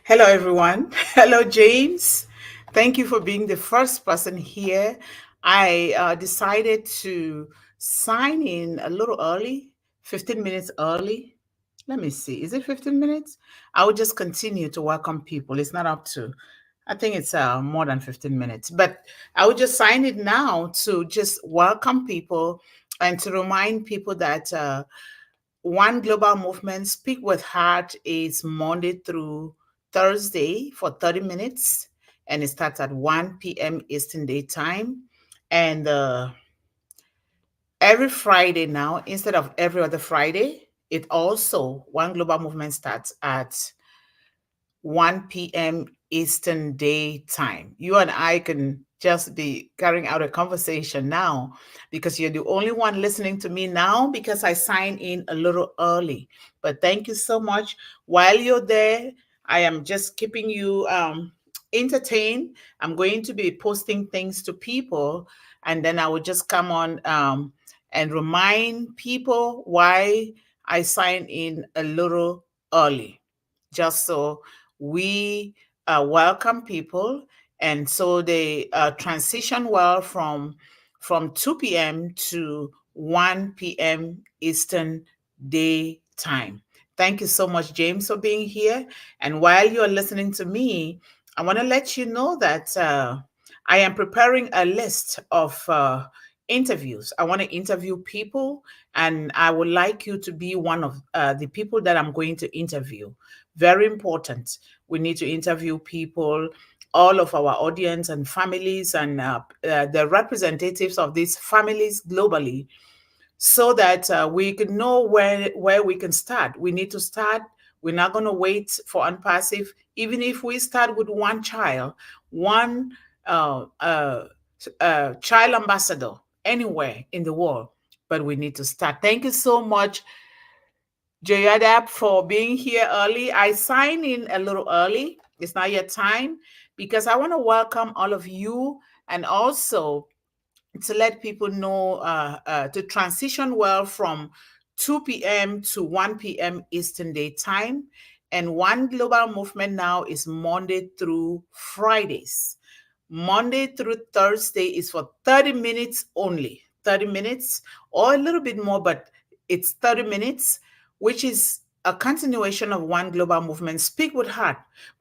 Hello, everyone. Hello, James. Thank you for being the first person here. I decided to sign in a little early, 15 minutes early. Let me see. Is it 15 minutes? I will just continue to welcome people. It's not up to, I think it's more than 15 minutes. But I will just sign it now to just welcome people and to remind people that one Global Movement Speak with Heart is Monday through Thursday for 30 minutes, and it starts at 1 p.m. Eastern Daytime. And every Friday now, instead of every other Friday, it also, One Global Movement starts at 1 p.m. Eastern Daytime. You and I can just be carrying out a conversation now because you're the only one listening to me now because I signed in a little early. But thank you so much. While you're there, I am just keeping you entertained. I'm going to be posting things to people, and then I will just come on and remind people why I signed in a little early, just so we welcome people, and so they transition well from 2 p.m. to 1 p.m. Eastern Daytime. Thank you so much, James, for being here. And while you're listening to me, I want to let you know that I am preparing a list of interviews. I want to interview people, and I would like you to be one of the people that I'm going to interview. Very important. We need to interview people, all of our audience and families, and the representatives of these families globally, so that we can know where we can start. We need to start. We're not going to wait for Unpassive. Even if we start with one child, one uh, uh, child ambassador anywhere in the world, but we need to start. Thank you so much, Jayadab, for being here early. I signed in a little early. It's not yet time because I want to welcome all of you, and also to let people know to transition well from 2 p.m. to 1 p.m. Eastern Daytime. And One Global Movement now is Monday through Fridays. Monday through Thursday is for 30 minutes only. 30 minutes or a little bit more, but it's 30 minutes, which is a continuation of One Global Movement Speak with Heart,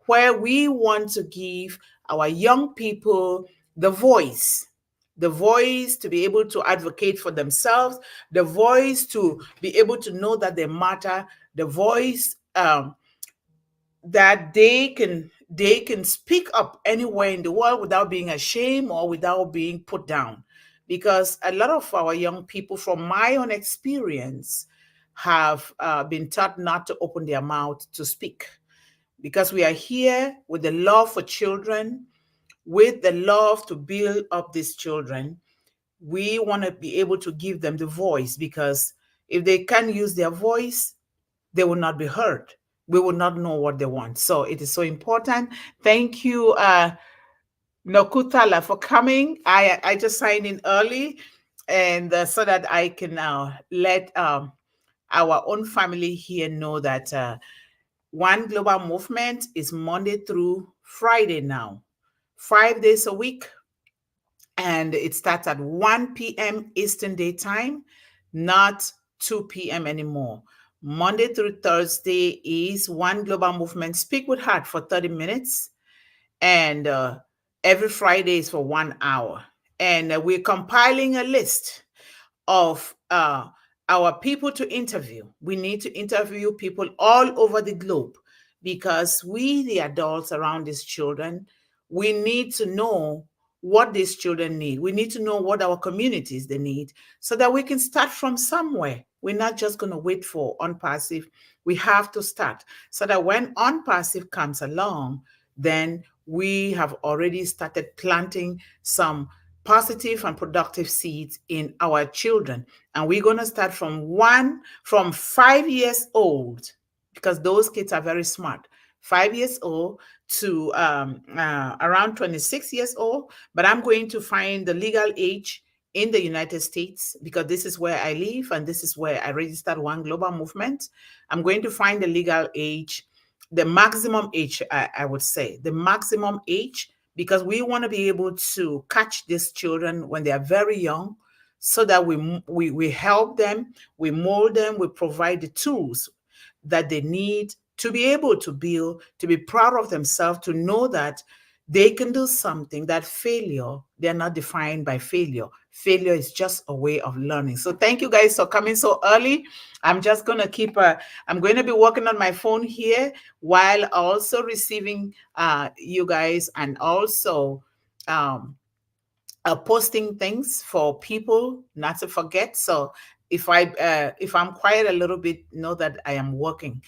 where we want to give our young people the voice to be able to advocate for themselves, the voice to be able to know that they matter, the voice that they can speak up anywhere in the world without being ashamed or without being put down. Because a lot of our young people, from my own experience, have been taught not to open their mouth to speak, because we are here with the love for children, with the love to build up these children. We want to be able to give them the voice, because if they can't use their voice, they will not be heard. We will not know what they want. So it is so important. Thank you, Nokutala, for coming. I just signed in early, and so that I can let our own family here know that One Global Movement is Monday through Friday now, 5 days a week, and it starts at 1 p.m. Eastern Daytime, not 2 p.m. anymore. Monday through Thursday is One Global Movement Speak with Heart for 30 minutes, and every Friday is for 1 hour. And we're compiling a list of our people to interview. We need to interview people all over the globe, because we, the adults around these children, we need to know what these children need. We need to know what our communities they need, so that we can start from somewhere. We're not just going to wait for Unpassive. We have to start, so that when Unpassive comes along, then we have already started planting some positive and productive seeds in our children. And we're going to start from 5 years old, because those kids are very smart. 5 years old to around 26 years old. But I'm going to find the legal age in the United States, because this is where I live and this is where I registered One Global Movement. I'm going to find the legal age the maximum age, I would say, the maximum age, because we want to be able to catch these children when they are very young, so that we help them, we mold them, we provide the tools that they need to be able to build, to be proud of themselves, to know that they can do something, that failure, they're not defined by failure. Failure is just a way of learning. So thank you guys for coming so early. I'm just going to I'm going to be working on my phone here while also receiving you guys, and also um, posting things for people not to forget. So if I'm quiet a little bit, know that I am working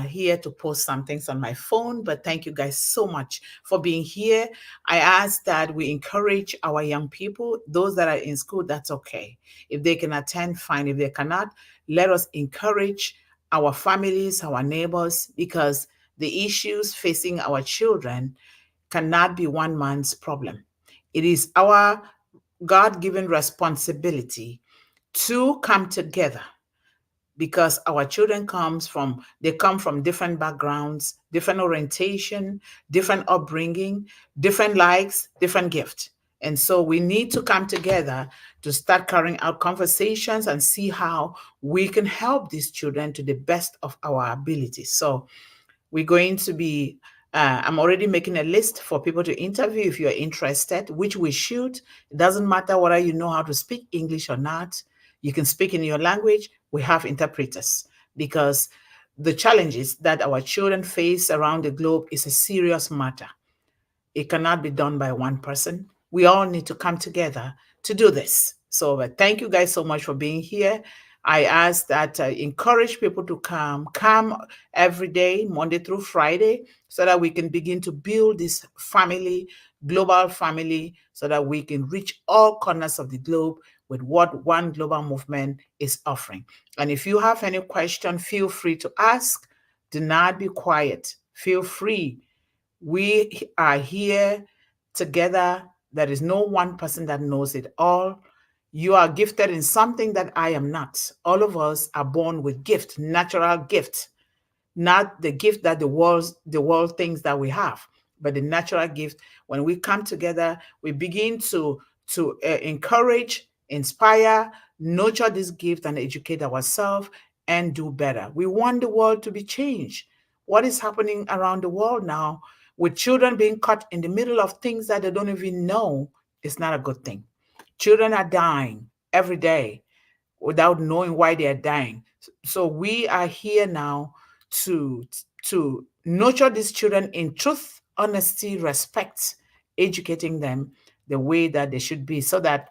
here to post some things on my phone. But thank you guys so much for being here. I ask that we encourage our young people, those that are in school. That's okay. If they can attend, fine. If they cannot, let us encourage our families, our neighbors, because the issues facing our children cannot be one man's problem. It is our God given responsibility to come together, because our children they come from different backgrounds, different orientation, different upbringing, different likes, different gifts. And so we need to come together to start carrying out conversations and see how we can help these children to the best of our abilities. So we're going to be, I'm already making a list for people to interview if you're interested, which we should. It doesn't matter whether you know how to speak English or not. You can speak in your language. We have interpreters, because the challenges that our children face around the globe is a serious matter. It cannot be done by one person. We all need to come together to do this. So thank you guys so much for being here. I ask that encourage people to come every day, Monday through Friday, so that we can begin to build this family, global family, so that we can reach all corners of the globe with what One Global Movement is offering. And if you have any question, feel free to ask. Do not be quiet. Feel free. We are here together. There is no one person that knows it all. You are gifted in something that I am not. All of us are born with gift, natural gift, not the gift that the world thinks that we have, but the natural gift. When we come together, we begin to encourage, inspire, nurture this gift, and educate ourselves and do better. We want the world to be changed. What is happening around the world now, with children being caught in the middle of things that they don't even know, is not a good thing. Children are dying every day without knowing why they are dying. So we are here now to to nurture these children in truth, honesty, respect, educating them the way that they should be, so that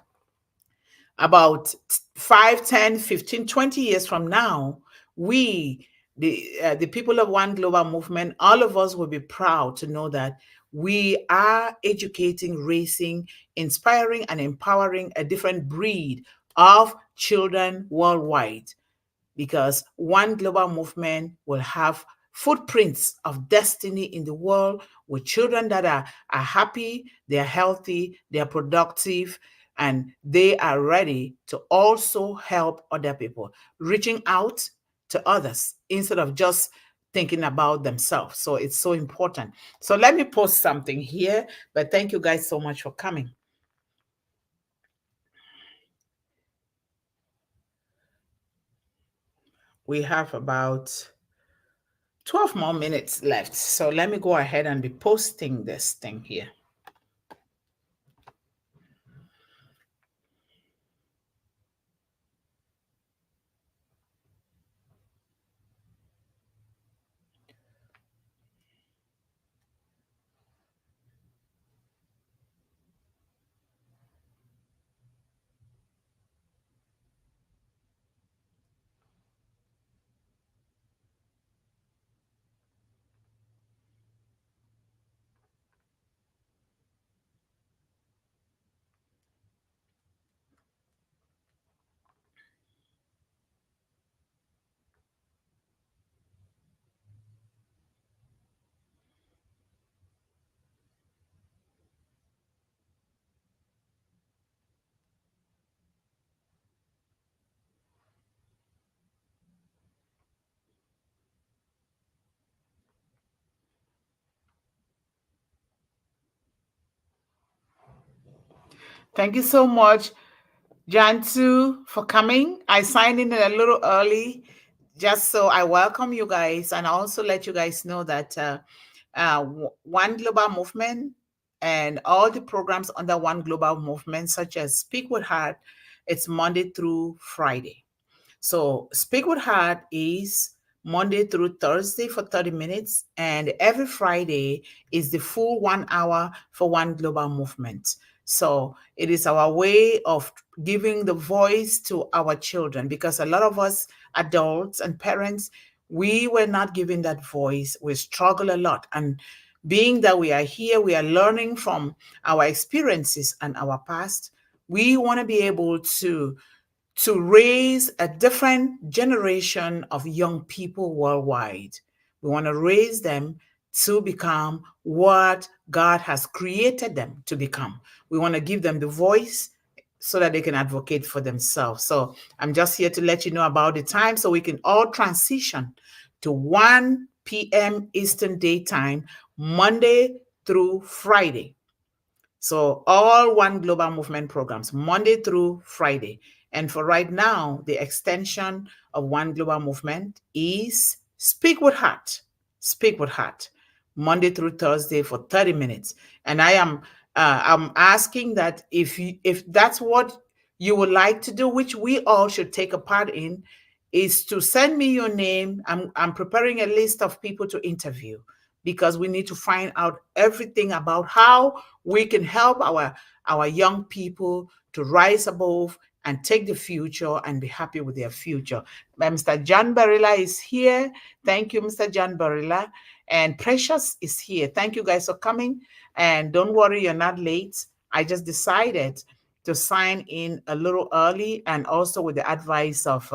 about 5, 10, 15, 20 years from now, we, the people of One Global Movement, all of us will be proud to know that we are educating, raising, inspiring, and empowering a different breed of children worldwide, because One Global Movement will have footprints of destiny in the world, with children that are happy, they're healthy, they're productive, and they are ready to also help other people, reaching out to others instead of just thinking about themselves. So it's so important. So let me post something here, but thank you guys so much for coming. We have about 12 more minutes left. So let me go ahead and be posting this thing here. Thank you so much, Jantu, for coming. I signed in a little early just so I welcome you guys and also let you guys know that One Global Movement and all the programs under One Global Movement, such as Speak with Heart, it's Monday through Friday. So Speak with Heart is Monday through Thursday for 30 minutes, and every Friday is the full 1 hour for One Global Movement. So it is our way of giving the voice to our children because a lot of us adults and parents, we were not given that voice. We struggle a lot. And being that we are here, we are learning from our experiences and our past. We want to be able to raise a different generation of young people worldwide. We want to raise them to become what God has created them to become. We want to give them the voice so that they can advocate for themselves. So I'm just here to let you know about the time so we can all transition to 1 p.m. Eastern Daytime, Monday through Friday. So all One Global Movement programs, Monday through Friday. And for right now, the extension of One Global Movement is Speak with Heart. Speak with Heart, Monday through Thursday for 30 minutes. And I'm asking that if that's what you would like to do, which we all should take a part in, is to send me your name. I'm preparing a list of people to interview because we need to find out everything about how we can help our young people to rise above and take the future and be happy with their future. Mr. John Barilla is here. Thank you, Mr. John Barilla. And Precious is here. Thank you guys for coming. And don't worry, you're not late. I just decided to sign in a little early and also with the advice of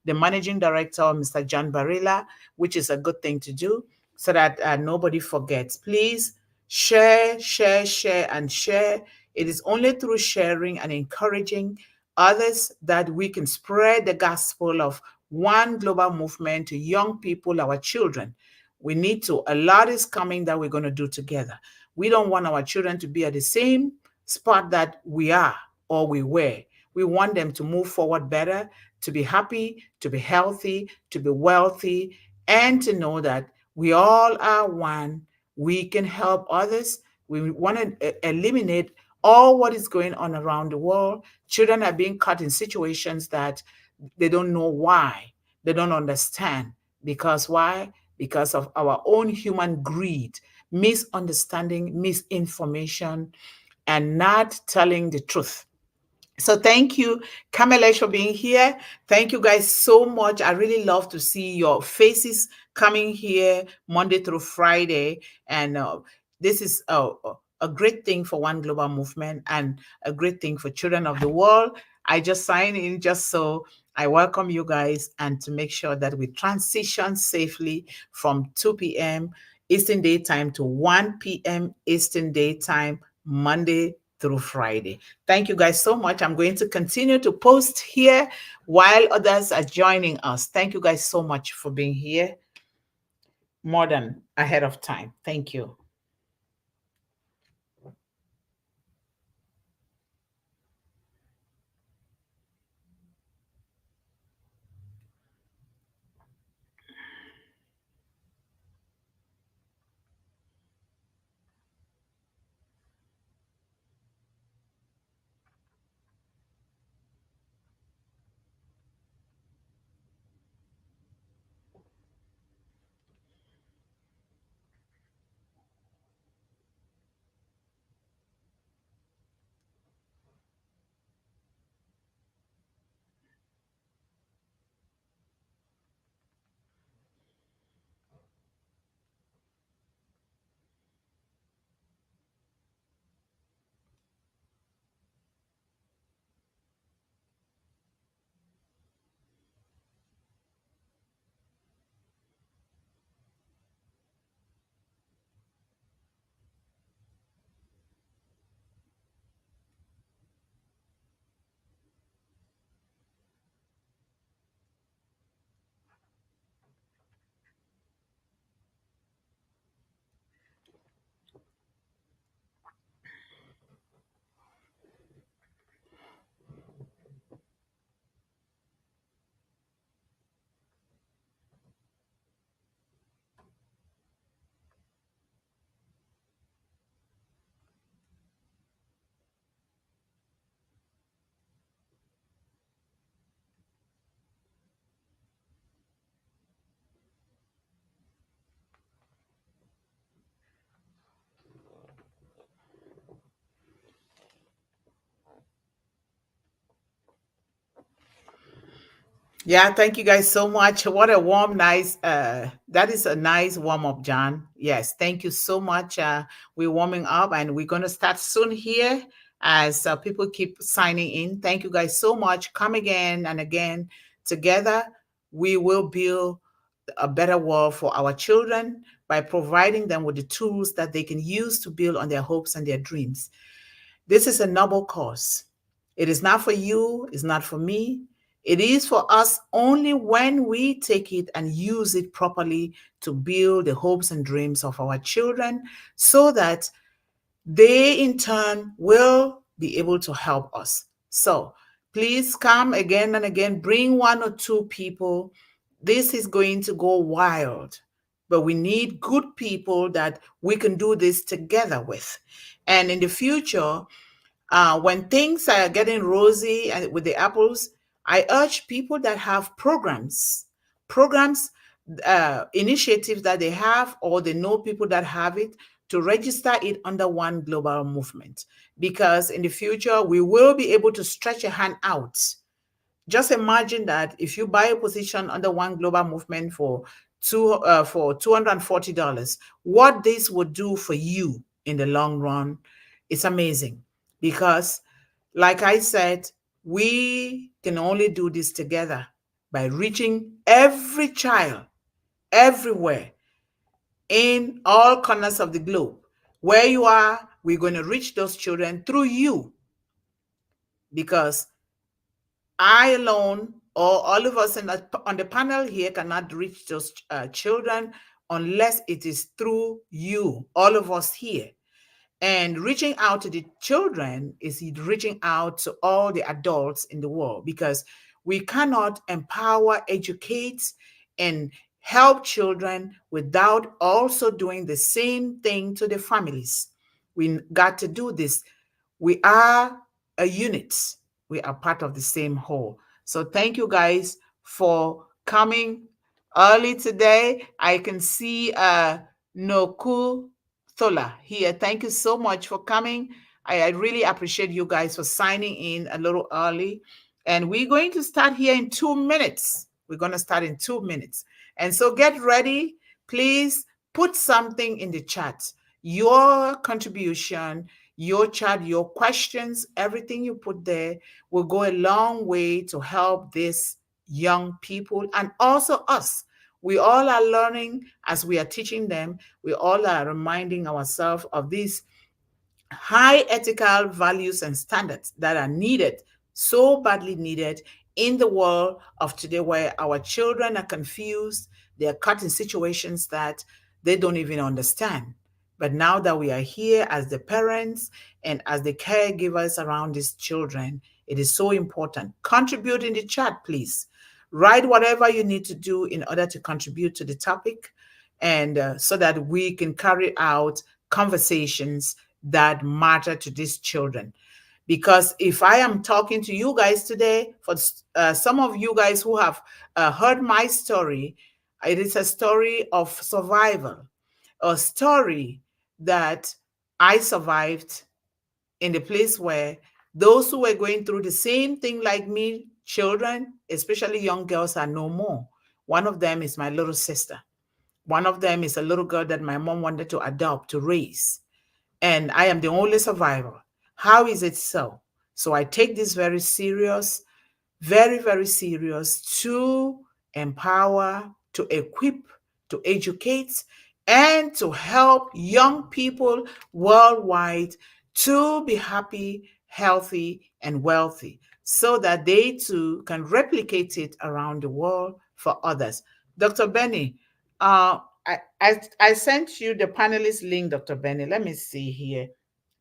the managing director, Mr. John Barilla, which is a good thing to do so that nobody forgets. Please share, share, share, and share. It is only through sharing and encouraging others that we can spread the gospel of One Global Movement to young people, our children. We need to. A lot is coming that we're going to do together. We don't want our children to be at the same spot that we are or we were. We want them to move forward better, to be happy, to be healthy, to be wealthy, and to know that we all are one. We can help others. We want to eliminate all what is going on around the world. Children are being caught in situations that they don't know why. They don't understand. Because why? Because of our own human greed, misunderstanding, misinformation, and not telling the truth. So thank you, Kamelesh, for being here. Thank you guys so much. I really love to see your faces coming here Monday through Friday. And this is a great thing for One Global Movement and a great thing for children of the world. I just signed in just so I welcome you guys and to make sure that we transition safely from 2 p.m. Eastern Daytime to 1 p.m. Eastern Daytime, Monday through Friday. Thank you guys so much. I'm going to continue to post here while others are joining us. Thank you guys so much for being here more than ahead of time. Thank you. Yeah, thank you guys so much. What a warm, nice, that is a nice warm up, John. Yes, thank you so much. We're warming up and we're going to start soon here as people keep signing in. Thank you guys so much. Come again and again. Together, we will build a better world for our children by providing them with the tools that they can use to build on their hopes and their dreams. This is a noble cause. It is not for you, it's not for me. It is for us only when we take it and use it properly to build the hopes and dreams of our children so that they in turn will be able to help us. So please come again and again, bring one or two people. This is going to go wild, but we need good people that we can do this together with. And in the future, when things are getting rosy and with the apples, I urge people that have programs, initiatives that they have, or they know people that have it, to register it under one global movement. Because in the future, we will be able to stretch a hand out. Just imagine that if you buy a position under one global movement for $240, what this would do for you in the long run is amazing. Because, like I said, we can only do this together by reaching every child everywhere in all corners of the globe. Where you are, we're going to reach those children through you, because I alone or all of us on the panel here cannot reach those children unless it is through you, all of us here. And reaching out to the children is reaching out to all the adults in the world, because we cannot empower, educate, and help children without also doing the same thing to the families. We got to do this. We are a unit. We are part of the same whole. So thank you guys for coming early today. I can see Noku Thola here. Thank you so much for coming. I really appreciate you guys for signing in a little early. And we're going to start here in 2 minutes. We're going to start in 2 minutes. And so get ready. Please put something in the chat. Your contribution, your chat, your questions, everything you put there will go a long way to help these young people and also us. We all are learning as we are teaching them. We all are reminding ourselves of these high ethical values and standards that are needed, so badly needed in the world of today, where our children are confused, they're caught in situations that they don't even understand. But now that we are here as the parents and as the caregivers around these children, it is so important. Contribute in the chat, please. Write whatever you need to do in order to contribute to the topic, and so that we can carry out conversations that matter to these children. Because if I am talking to you guys today, for some of you guys who have heard my story, it is a story of survival, a story that I survived in the place where those who were going through the same thing like me, children, especially young girls, are no more. One of them is my little sister. One of them is a little girl that my mom wanted to adopt, to raise. And I am the only survivor. How is it so? So I take this very serious, very, very serious, to empower, to equip, to educate, and to help young people worldwide to be happy, healthy, and wealthy, so that they too can replicate it around the world for others. Dr. Benny, I sent you the panelist link, Dr. Benny. Let me see here.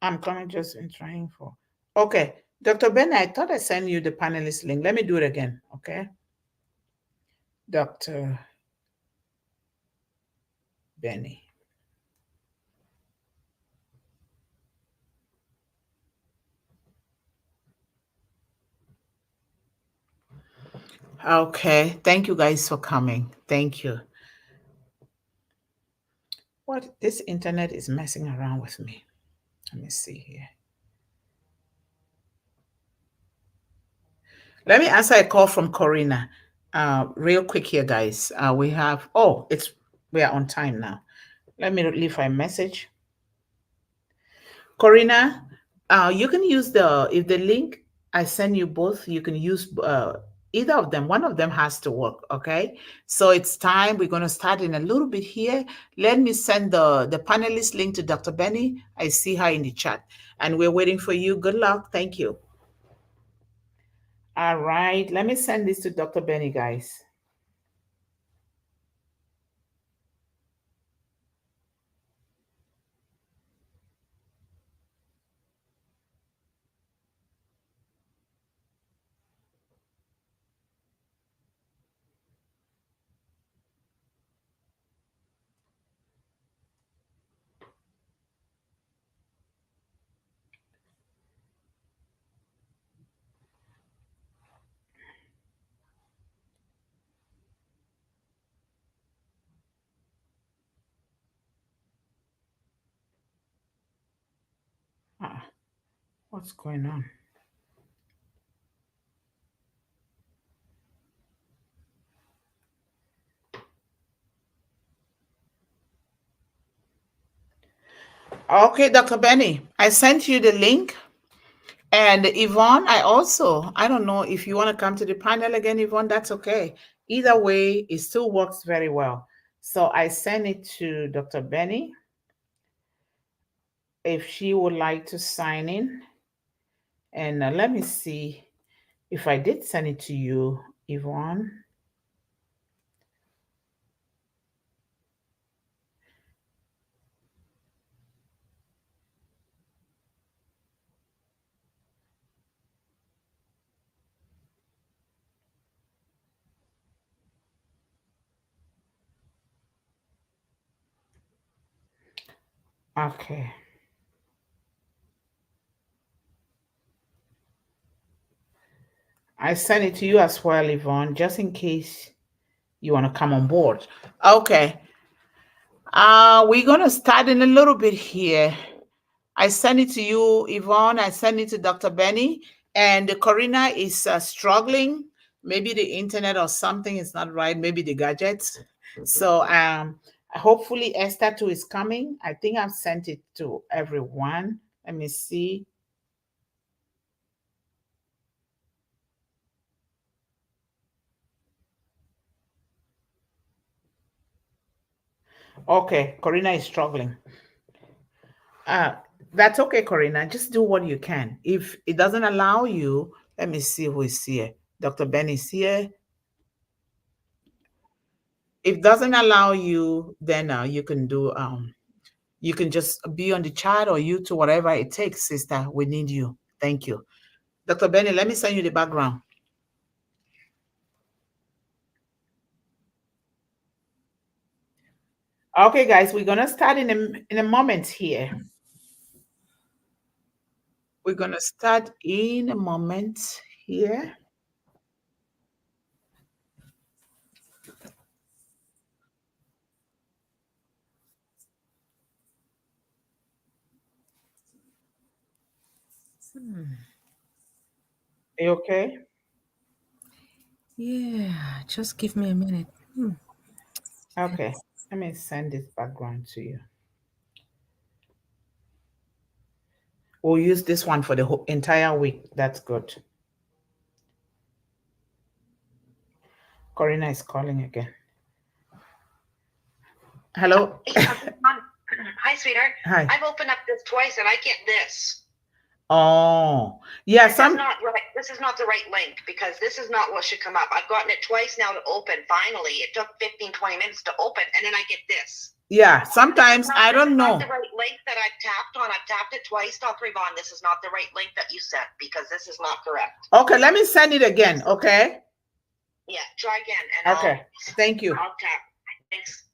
I'm coming just in trying for. Okay, Dr. Benny, I thought I sent you the panelist link. Let me do it again, okay? Dr. Benny. Okay, thank you guys for coming. Thank you. What? This internet is messing around with me. Let me see here. Let me answer a call from Corrina. Real quick here, guys. We have, we are on time now. Let me leave a message. Corrina, you can use if the link I send you both, you can use either of them. One of them has to work, okay? So it's time. We're going to start in a little bit here. Let me send the panelist link to Dr. Benny. I see her in the chat. And we're waiting for you. Good luck. Thank you. All right. Let me send this to Dr. Benny, guys. Ah, what's going on? Okay, Dr. Benny, I sent you the link. And Yvonne, I don't know if you want to come to the panel again, Yvonne, that's okay. Either way, it still works very well. So I sent it to Dr. Benny. If she would like to sign in. And let me see if I did send it to you, Yvonne. Okay. I sent it to you as well, Yvonne, just in case you want to come on board. Okay. We're going to start in a little bit here. I send it to you, Yvonne. I send it to Dr. Benny. And Corrina is struggling. Maybe the internet or something is not right. Maybe the gadgets. So hopefully Esther too is coming. I think I've sent it to everyone. Let me see. Okay, Corrina is struggling. That's okay, Corrina. Just do what you can. If it doesn't allow you, let me see who is here. Dr. Ben is here. If it doesn't allow you, then you can do you can just be on the chat or YouTube, whatever it takes, sister. We need you. Thank you. Dr. Benny, let me send you the background. Okay, guys, we're gonna start in a moment here. We're gonna start in a moment here. Are you okay? Yeah, just give me a minute. Okay, let me send this background to you. We'll use this one for the whole entire week. That's good. Corrina is calling again. Hello. Hi, sweetheart. Hi. I've opened up this twice and I get this. Oh, yeah. This is not right. This is not the right link because this is not what should come up. I've gotten it twice now to open. Finally, it took 15, 20 minutes to open, and then I get this. Yeah, sometimes I don't know. This is not the right link that I've tapped on. I've tapped it twice, Dr. Yvonne. This is not the right link that you sent because this is not correct. Okay, let me send it again. Okay. Yeah, try again. And okay. Thank you. I'll tap. Thanks.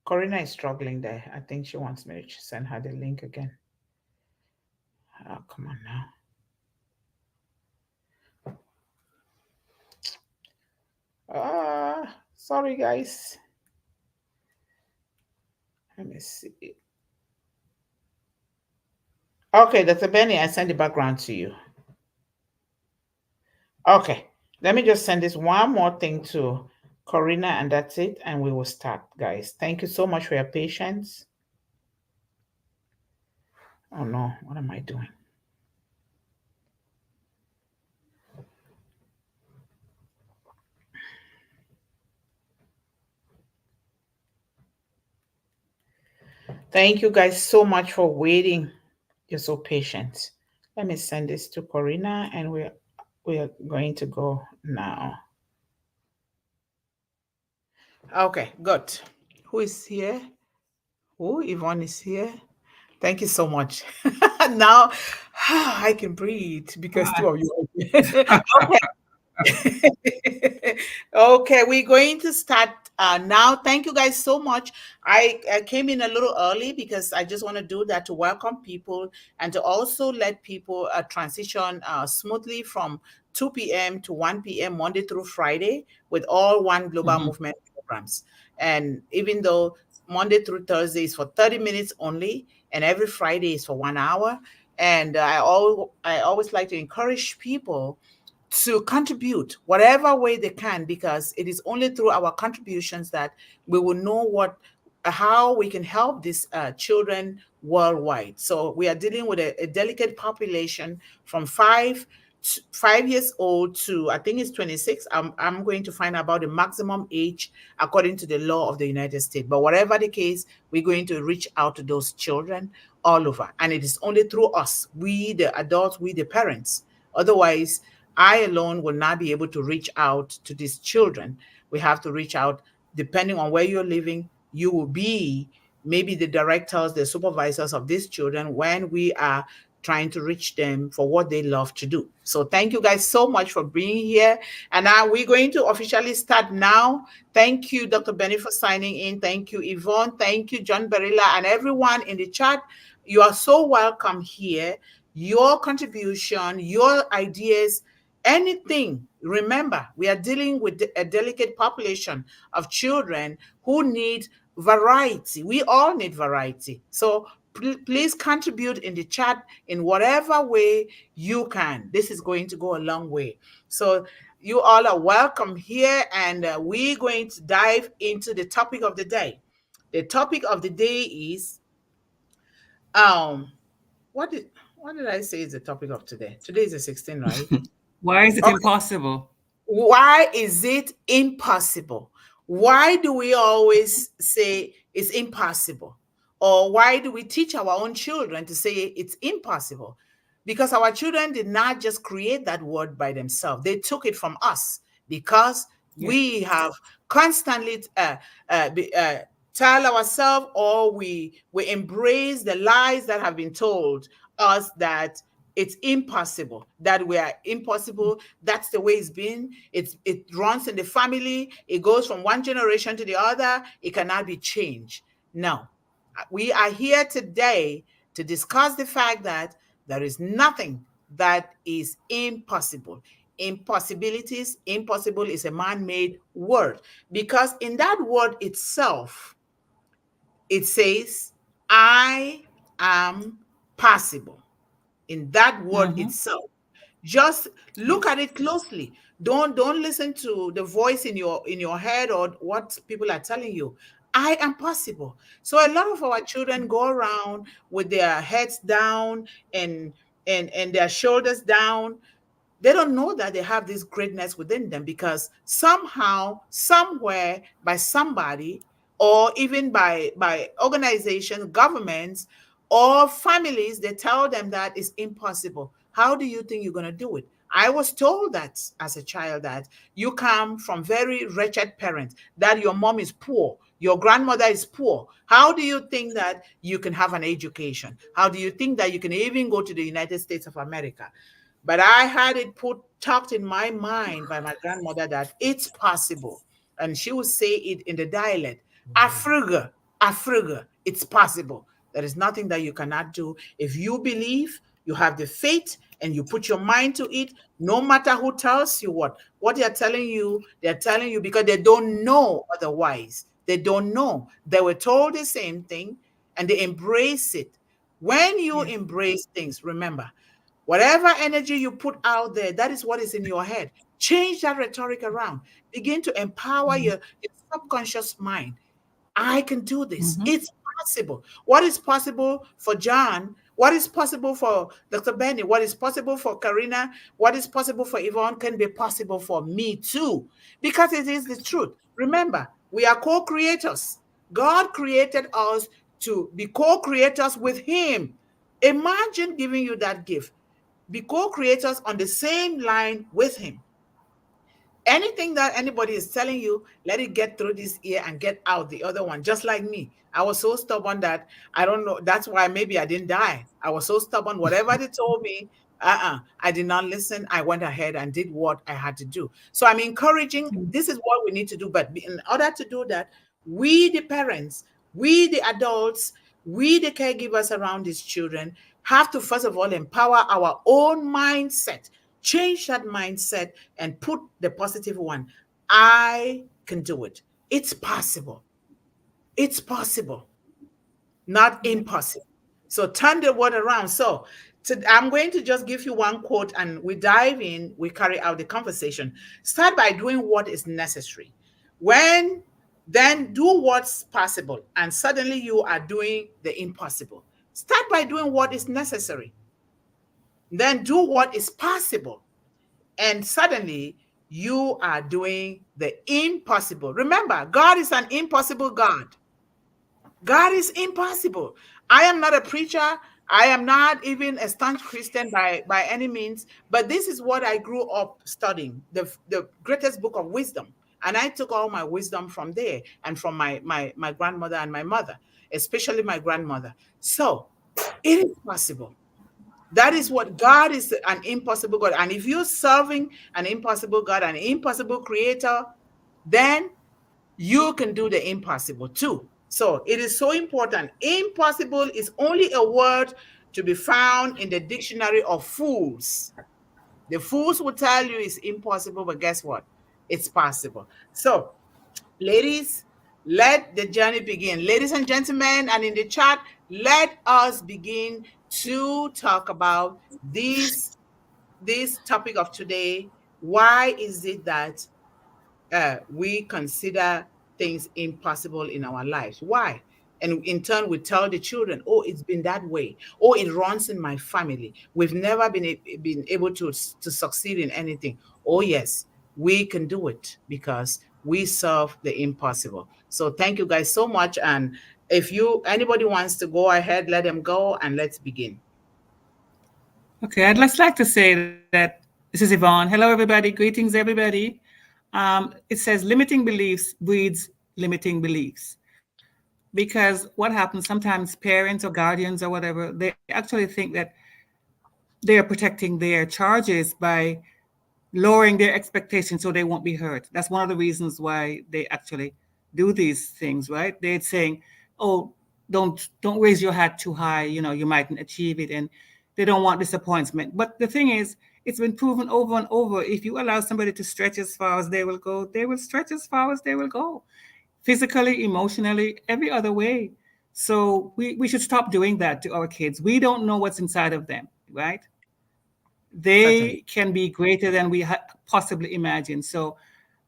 Corrina is struggling there. I think she wants me to send her the link again. Oh, come on now. Sorry, guys. Let me see. Okay, Dr. Benny, I sent the background to you. Okay, let me just send this one more thing to Corrina, and that's it, and we will start, guys. Thank you so much for your patience. Oh no, what am I doing? Thank you guys so much for waiting. You're so patient. Let me send this to Corrina, and we're going to go now. Okay, good. Who is here? Oh, Yvonne is here. Thank you so much. Now I can breathe because two Hi. of you are here. Okay. Okay, we're going to start now. Thank you guys so much. I came in a little early because I just want to do that to welcome people and to also let people transition smoothly from 2 p.m. to 1 p.m. Monday through Friday with all One Global Mhm. Movement programs. And even though Monday through Thursday is for 30 minutes only, and every Friday is for 1 hour. And I always like to encourage people to contribute whatever way they can, because it is only through our contributions that we will know what how we can help these children worldwide. So we are dealing with a delicate population from 5 years old to, I think it's 26. I'm going to find out about the maximum age according to the law of the United States. But whatever the case, we're going to reach out to those children all over, and it is only through us, we the adults, we the parents. Otherwise, I alone will not be able to reach out to these children. We have to reach out depending on where you're living. You will be maybe the directors, the supervisors of these children when we are trying to reach them for what they love to do. So thank you guys so much for being here. And now we're going to officially start now. Thank you, Dr. Benny, for signing in. Thank you, Yvonne. Thank you, John Barilla, and everyone in the chat. You are so welcome here. Your contribution, your ideas, anything. Remember, we are dealing with a delicate population of children who need variety. We all need variety. So please contribute in the chat in whatever way you can. This is going to go a long way. So you all are welcome here, and we're going to dive into the topic of the day. The topic of the day is um what did what did I say is the topic of today? Today is the 16th, right? Why is it Okay. impossible? Why is it impossible? Why do we always say it's impossible? Or why do we teach our own children to say it's impossible? Because our children did not just create that word by themselves, they took it from us because Yeah. we have constantly tell ourselves, or we embrace the lies that have been told us that it's impossible, that we are impossible. That's the way it's been. It runs in the family. It goes from one generation to the other. It cannot be changed. No, we are here today to discuss the fact that there is nothing that is impossible. Impossibilities, impossible is a man-made word, because in that word itself, it says, I am possible. In that word Mm-hmm. itself, just Yeah. look at it closely. Don't listen to the voice in your head or what people are telling you. I am possible. So a lot of our children go around with their heads down and and their shoulders down. They don't know that they have this greatness within them, because somehow, somewhere, by somebody, or even by organizations, governments, or families, they tell them that it's impossible. How do you think you're going to do it? I was told that as a child, that you come from very wretched parents, that your mom is poor, your grandmother is poor. How do you think that you can have an education? How do you think that you can even go to the United States of America? But I had it put tucked in my mind by my grandmother that it's possible. And she would say it in the dialect, Afriga, Afriga, it's possible. There is nothing that you cannot do. If you believe, you have the faith, and you put your mind to it, no matter who tells you what they're telling you because they don't know otherwise. They don't know. They were told the same thing, and they embrace it. When you Yeah. embrace things, remember, Whatever energy you put out there, that is what is in your head. Change that rhetoric around. Begin to empower your subconscious mind. I can do this. It's possible. What is possible for John? What is possible for Dr. Benny? What is possible for Corrina? What is possible for Yvonne can be possible for me too, because it is the truth. Remember, we are co-creators. God created us to be co-creators with Him. Imagine giving you that gift. Be co-creators on the same line with Him. Anything that anybody is telling you, let it get through this ear and get out the other one. Just like me, I was so stubborn that I don't know. That's why maybe I didn't die. I was so stubborn. Whatever they told me, I did not listen. I went ahead and did what I had to do. So I'm encouraging. This is what we need to do. But in order to do that, we the parents, we the adults, we the caregivers around these children have to first of all empower our own mindset. Change that mindset and put the positive one. I can do it. It's possible. It's possible, not impossible. So turn the word around. So I'm going to just give you one quote and we dive in, we carry out the conversation. Start by doing what is necessary. Then do what's possible, and suddenly you are doing the impossible. Start by doing what is necessary. Then do what is possible. And suddenly you are doing the impossible. Remember, God is an impossible God. God is impossible. I am not a preacher. I am not even a staunch Christian by any means, but this is what I grew up studying, the greatest book of wisdom. And I took all my wisdom from there and from my grandmother and my mother, especially my grandmother. So it is possible. That is what God is, an impossible God. And if you're serving an impossible God, an impossible creator, then you can do the impossible too. So it is so important. Impossible is only a word to be found in the dictionary of fools. The fools will tell you it's impossible, but guess what? It's possible. So, ladies, let the journey begin. Ladies and gentlemen, and in the chat, let us begin to talk about this topic of today. Why is it that we consider things impossible in our lives? Why? And in turn, we tell the children, oh, it's been that way. Oh, it runs in my family. We've never been able to succeed in anything. Oh, yes, we can do it because we serve the impossible. So thank you guys so much. And if anybody wants to go ahead, let them go and let's begin. Okay, I'd just like to say that this is Yvonne. Hello, everybody. Greetings, everybody. It says limiting beliefs breeds limiting beliefs. Because what happens sometimes, parents or guardians or whatever, they actually think that they are protecting their charges by lowering their expectations so they won't be hurt. That's one of the reasons why they actually do these things, right? They're saying, oh, don't raise your hat too high, you mightn't achieve it, and they don't want disappointment. But the thing is, it's been proven over and over, if you allow somebody to stretch as far as they will go, they will stretch as far as they will go, physically, emotionally, every other way. So we should stop doing that to our kids. We don't know what's inside of them, right? They Certainly. can be greater than we possibly imagine. So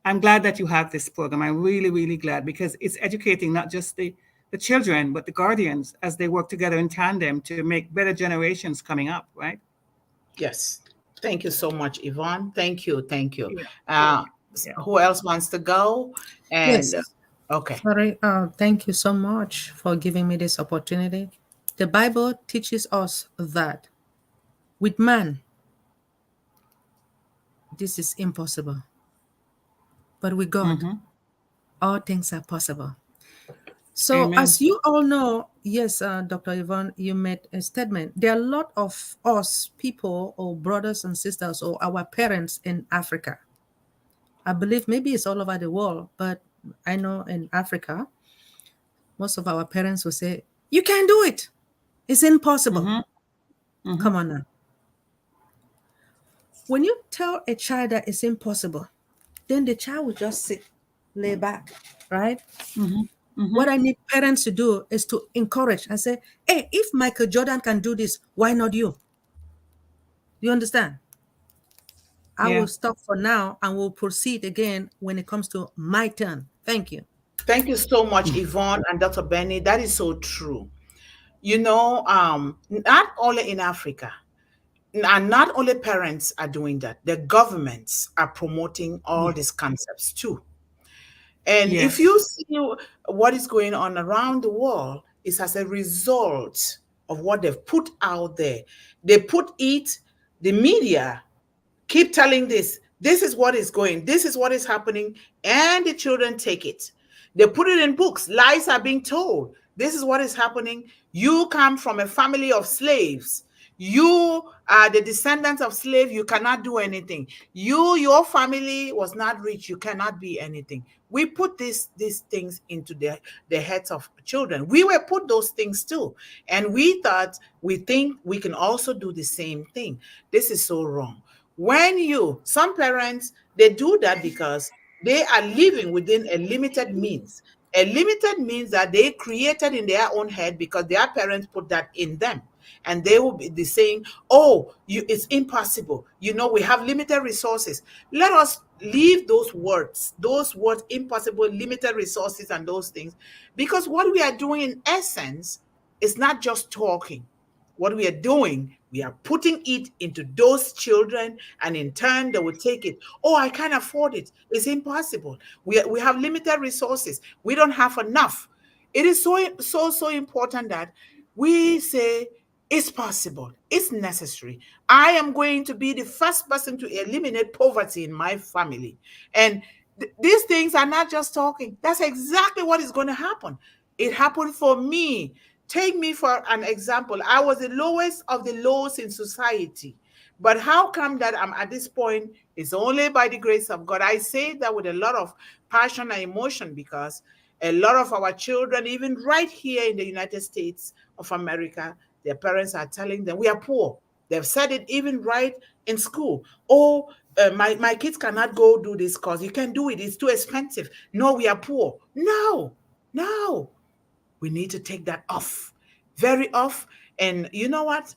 I'm glad that you have this program. I'm really, really glad, because it's educating not just the children, but the guardians as they work together in tandem to make better generations coming up, right? Yes. Thank you so much, Yvonne. Thank you. Thank you. Yeah. Who else wants to go? And Yes. okay. Sorry. Thank you so much for giving me this opportunity. The Bible teaches us that with man, this is impossible. But with God, all things are possible. So, Amen. as you all know, yes, Dr. Yvonne, you made a statement. There are a lot of us people or brothers and sisters or our parents in Africa. I believe maybe it's all over the world, but I know in Africa, most of our parents will say, you can't do it. It's impossible. Come on now. When you tell a child that it's impossible, then the child will just sit, lay back, right? What I need parents to do is to encourage and say, hey, if Michael Jordan can do this, why not you? You understand? I Yeah. will stop for now and we'll proceed again when it comes to my turn. Thank you. Thank you so much, Yvonne and Dr. Benny. That is so true. Not only in Africa, and not only parents are doing that, the governments are promoting all these concepts too. And if Yes. you see what is going on around the world, it's as a result of what they've put out there. They put it, the media keep telling this is what is going, this is what is happening, and the children take it. They put it in books, lies are being told, this is what is happening. You come from a family of slaves, you are the descendants of slave, you cannot do anything. Your family was not rich, you cannot be anything. We put these things into the heads of children. We were put those things too, and we think we can also do the same thing. This is so wrong. Some parents, they do that because they are living within a limited means. A limited means that they created in their own head because their parents put that in them. And they will be saying, oh, it's impossible. We have limited resources. Let us leave those words, impossible, limited resources, and those things. Because what we are doing in essence is not just talking. What we are doing, we are putting it into those children, and in turn, they will take it. Oh, I can't afford it. It's impossible. We have limited resources. We don't have enough. It is so important that we say it's possible. It's necessary. I am going to be the first person to eliminate poverty in my family. And these things are not just talking. That's exactly what is going to happen. It happened for me. Take me for an example. I was the lowest of the lows in society. But how come that I'm at this point? It's only by the grace of God. I say that with a lot of passion and emotion because a lot of our children, even right here in the United States of America, their parents are telling them, we are poor. They've said it even right in school. Oh, my kids cannot go do this course. You can't do it. It's too expensive. No, we are poor. No, no. We need to take that off, very off. And you know what?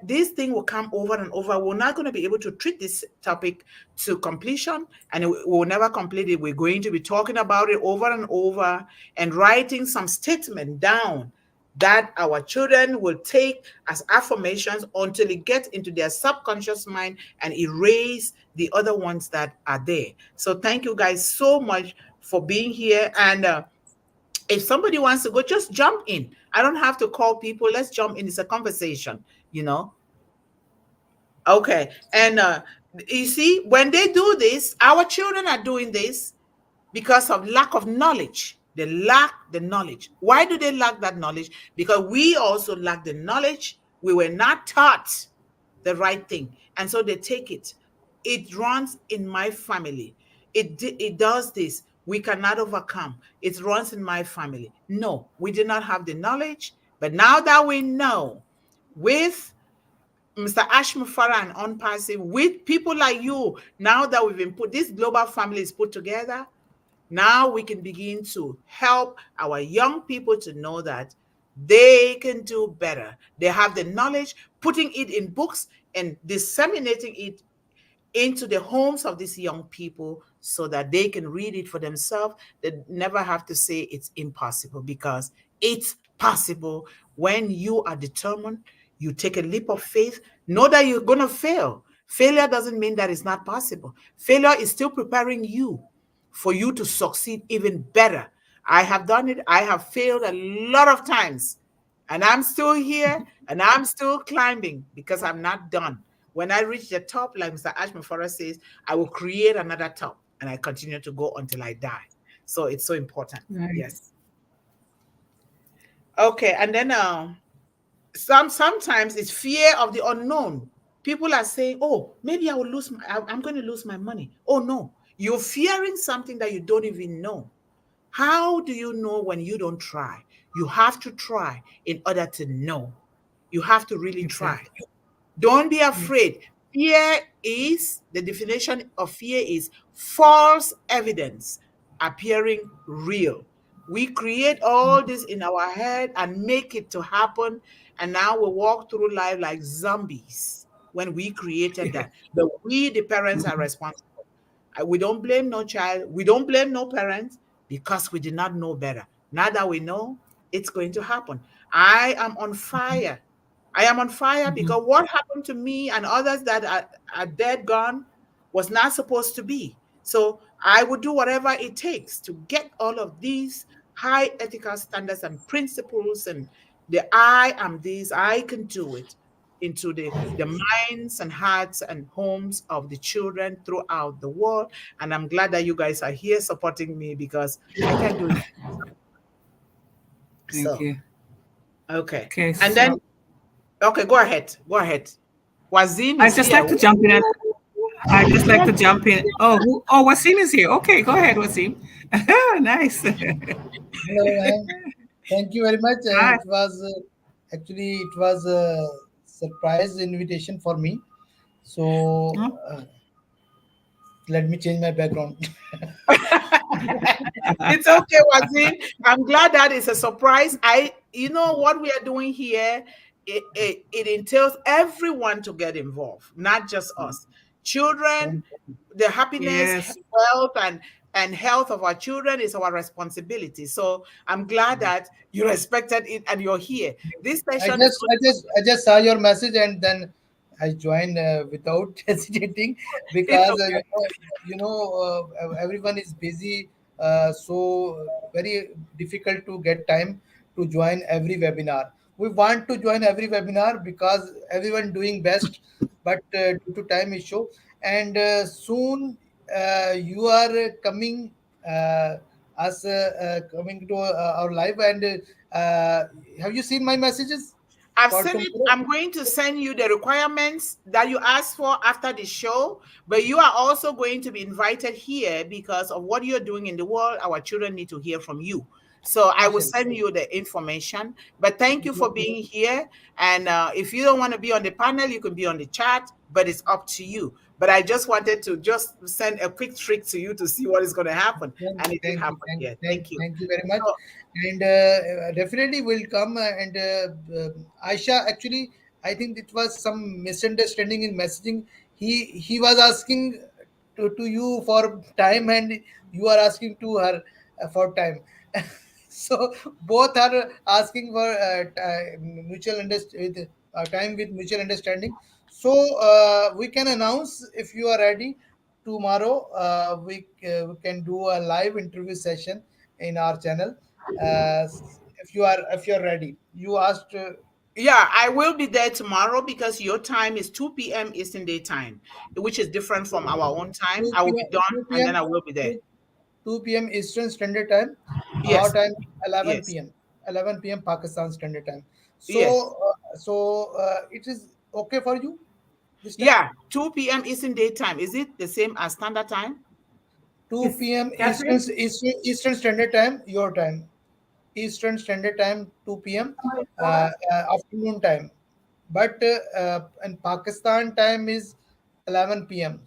This thing will come over and over. We're not going to be able to treat this topic to completion, and we'll never complete it. We're going to be talking about it over and over and writing some statement down that our children will take as affirmations until it gets into their subconscious mind and erase the other ones that are there. So thank you guys so much for being here. And if somebody wants to go, just jump in. I don't have to call people. Let's jump in. It's a conversation, you know. Okay. And you see, when they do this, our children are doing this because of lack of knowledge. They lack the knowledge. Why do they lack that knowledge? Because we also lack the knowledge. We were not taught the right thing. And so they take it. It runs in my family. It does this. We cannot overcome. It runs in my family. No, we did not have the knowledge. But now that we know, with Mr. Ashmufara and Unpassive, with people like you, now that we've been this global family is put together, now we can begin to help our young people to know that they can do better. They have the knowledge, putting it in books and disseminating it into the homes of these young people so that they can read it for themselves. They never have to say it's impossible, because it's possible when you are determined. You take a leap of faith, know that you're going to fail. Failure doesn't mean that it's not possible. Failure is still preparing you for you to succeed even better. I have done it. I have failed a lot of times, and I'm still here and I'm still climbing because I'm not done. When I reach the top, like Mr. Ashman Forrest says, I will create another top, and I continue to go until I die. So it's so important. Right. Yes. Okay. And then sometimes it's fear of the unknown. People are saying, oh, maybe I will I'm going to lose my money. Oh, no. You're fearing something that you don't even know. How do you know when you don't try? You have to try in order to know. You have to really try. Exactly. Don't be afraid. The definition of fear is false evidence appearing real. We create all this in our head and make it to happen. And now we walk through life like zombies. when we created that. But we, the parents, are responsible. We don't blame no child. We don't blame no parents because we did not know better. Now that we know, it's going to happen. I am on fire. I am on fire because what happened to me and others that are dead, gone, was not supposed to be. So I would do whatever it takes to get all of these high ethical standards and principles and the I am this, I can do it into the minds and hearts and homes of the children throughout the world. And I'm glad that you guys are here supporting me because I can do it. Thank So, you. okay. Okay, And so then, okay, go ahead. Go ahead. Wazim I is just here. like to jump in. I just like to jump in. Oh, Wasim is here. Okay, go ahead, Wasim. Nice. Hello, and thank you very much. Hi. It was actually it was a surprise invitation for me. So Oh, let me change my background. It's okay, Wazim. I'm glad that it's a surprise. You know what we are doing here, it entails everyone to get involved, not just us. Children, the happiness, yes. wealth, and health of our children is our responsibility. So I'm glad that you respected it and you're here. This I session is just I just I just saw your message and then I joined without hesitating it's because okay. everyone is busy, so very difficult to get time to join every webinar. We want to join every webinar because everyone doing best, but due to time issue and soon you are coming uh, us coming to our live and have you seen my messages I've for sent it. tomorrow? I'm going to send you the requirements that you asked for after the show, but you are also going to be invited here because of what you're doing in the world. Our children need to hear from you. So I will Inshallah. send you the information. But thank you Thank you. for being here. And if you don't want to be on the panel, you can be on the chat, but it's up to you. But I just wanted to just send a quick trick to you to see what is going to happen. And it did Thank you, happen here. Thank you. thank you very much. So, And definitely will come. And Aisha, actually, I think it was some misunderstanding in messaging. He was asking to you for time, and you are asking to her for time. So both are asking for mutual understanding, time with mutual understanding. So we can announce if you are ready tomorrow. We can do a live interview session in our channel. Uh, if you are ready, you asked. yeah, I will be there tomorrow because your time is 2 p.m. Eastern Day time, which is different from our own time. 2 I will be p.m. done 2 and p.m. then I will be there. 2, 2 p.m. Eastern Standard Time. Our Yes, time 11 yes, p.m. 11 p.m. Pakistan Standard Time. yes. It is okay for you this time. Yeah, 2 p.m. Eastern Day time. Is it the same as standard time? 2 p.m. Catherine? Eastern Standard Time. Your time. Eastern Standard Time, 2 p.m. Afternoon time. But in Pakistan time is 11 p.m.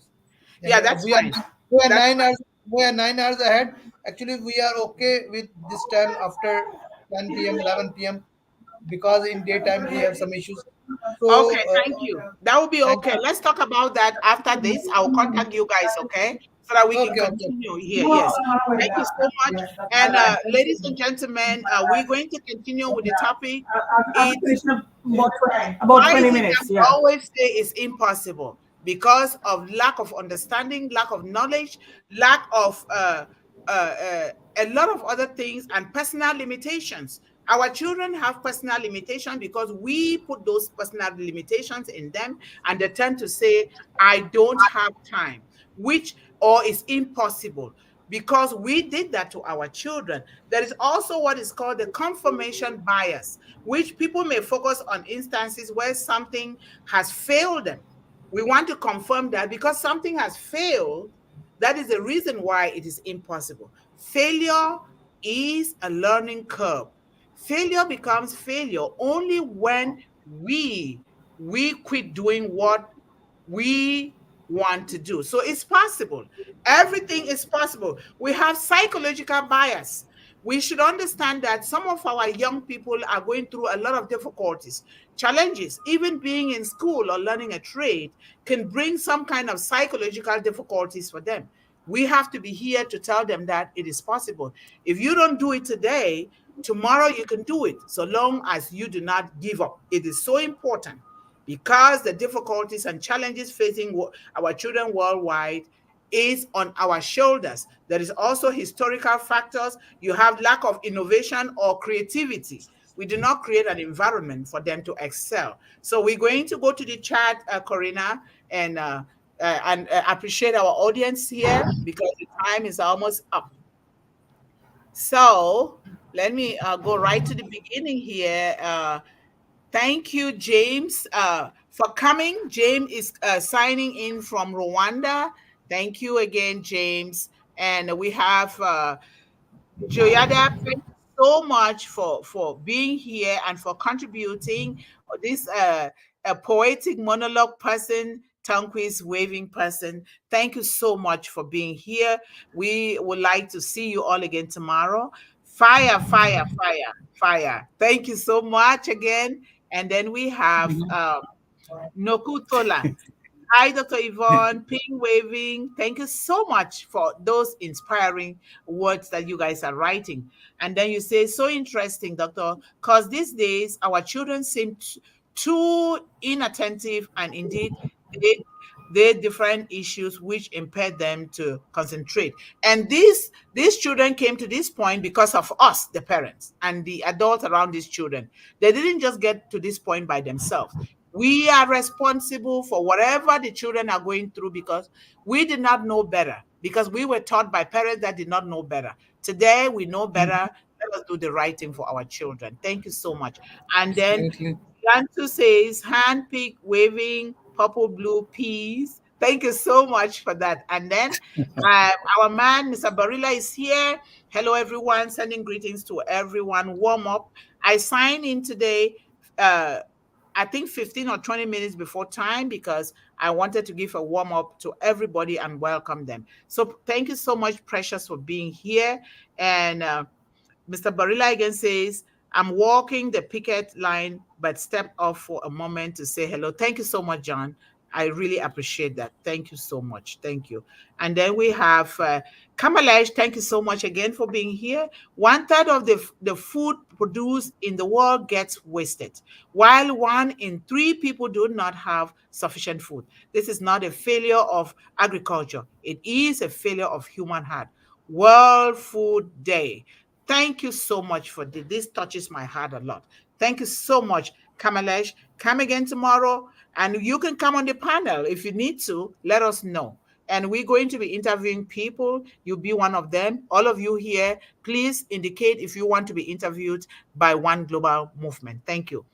Yeah, And that's we are fine. we are That's 9 hours. We are 9 hours ahead. Actually, we are okay with this time after 10 p.m., 11 p.m. because in daytime we have some issues. So fine. Okay, thank you. That will be thank okay. Let's talk about that after this. I'll contact you guys, okay? So that we can okay. continue here. Yes. Thank you so much. And ladies and gentlemen, we're going to continue with the topic. I'll It's finish in about Why 20 is it that minutes. we Yeah. always say it's impossible? Because of lack of understanding, lack of knowledge, lack of a lot of other things, and personal limitations. Our children have personal limitations because we put those personal limitations in them, and they tend to say, I don't have time, which or it's impossible because we did that to our children. There is also what is called the confirmation bias, which people may focus on instances where something has failed them. We want to confirm that because something has failed, that is the reason why it is impossible. Failure is a learning curve. Failure becomes failure only when we quit doing what we want to do. So it's possible. Everything is possible. We have psychological bias. We should understand that some of our young people are going through a lot of difficulties, challenges. Even being in school or learning a trade can bring some kind of psychological difficulties for them. We have to be here to tell them that it is possible. If you don't do it today, tomorrow you can do it, so long as you do not give up. It is so important, because the difficulties and challenges facing our children worldwide is on our shoulders. There is also historical factors. You have lack of innovation or creativity. We do not create an environment for them to excel. So we're going to go to the chat, Corrina, and appreciate our audience here, because the time is almost up. So let me go right to the beginning here. Thank you, James, for coming. James is signing in from Rwanda. Thank you again, James. And we have Joyada. Thank you so much for being here and for contributing. This a poetic monologue person, tongue quiz waving person. Thank you so much for being here. We would like to see you all again tomorrow. Fire, fire, fire, fire. Thank you so much again. And then we have Nokutola. Hi, Dr. Yvonne, ping waving. Thank you so much for those inspiring words that you guys are writing. And then you say, so interesting, Doctor, because these days our children seem too inattentive, and indeed they different issues which impair them to concentrate. And these children came to this point because of us, the parents, and the adults around these children. They didn't just get to this point by themselves. We are responsible for whatever the children are going through, because we did not know better, because we were taught by parents that did not know better. Today, we know better. Let us do the right thing for our children. Thank you so much. And then Yantu says, hand pick, waving, purple, blue, peas. Thank you so much for that. And then our man, Mr. Barilla, is here. Hello, everyone. Sending greetings to everyone. Warm up. I signed in today. I think 15 or 20 minutes before time, because I wanted to give a warm up to everybody and welcome them. So thank you so much, Precious, for being here. And Mr. Barilla again says, I'm walking the picket line, but stepped off for a moment to say hello. Thank you so much, John. I really appreciate that. Thank you so much. Thank you. And then we have Kamalesh. Thank you so much again for being here. 1/3 of the food produced in the world gets wasted, while 1 in 3 people do not have sufficient food. This is not a failure of agriculture. It is a failure of human heart. World Food Day. Thank you so much for this. This touches my heart a lot. Thank you so much, Kamalesh. Come again tomorrow. And you can come on the panel if you need to. Let us know. And we're going to be interviewing people. You'll be one of them. All of you here, please indicate if you want to be interviewed by One Global Movement. Thank you.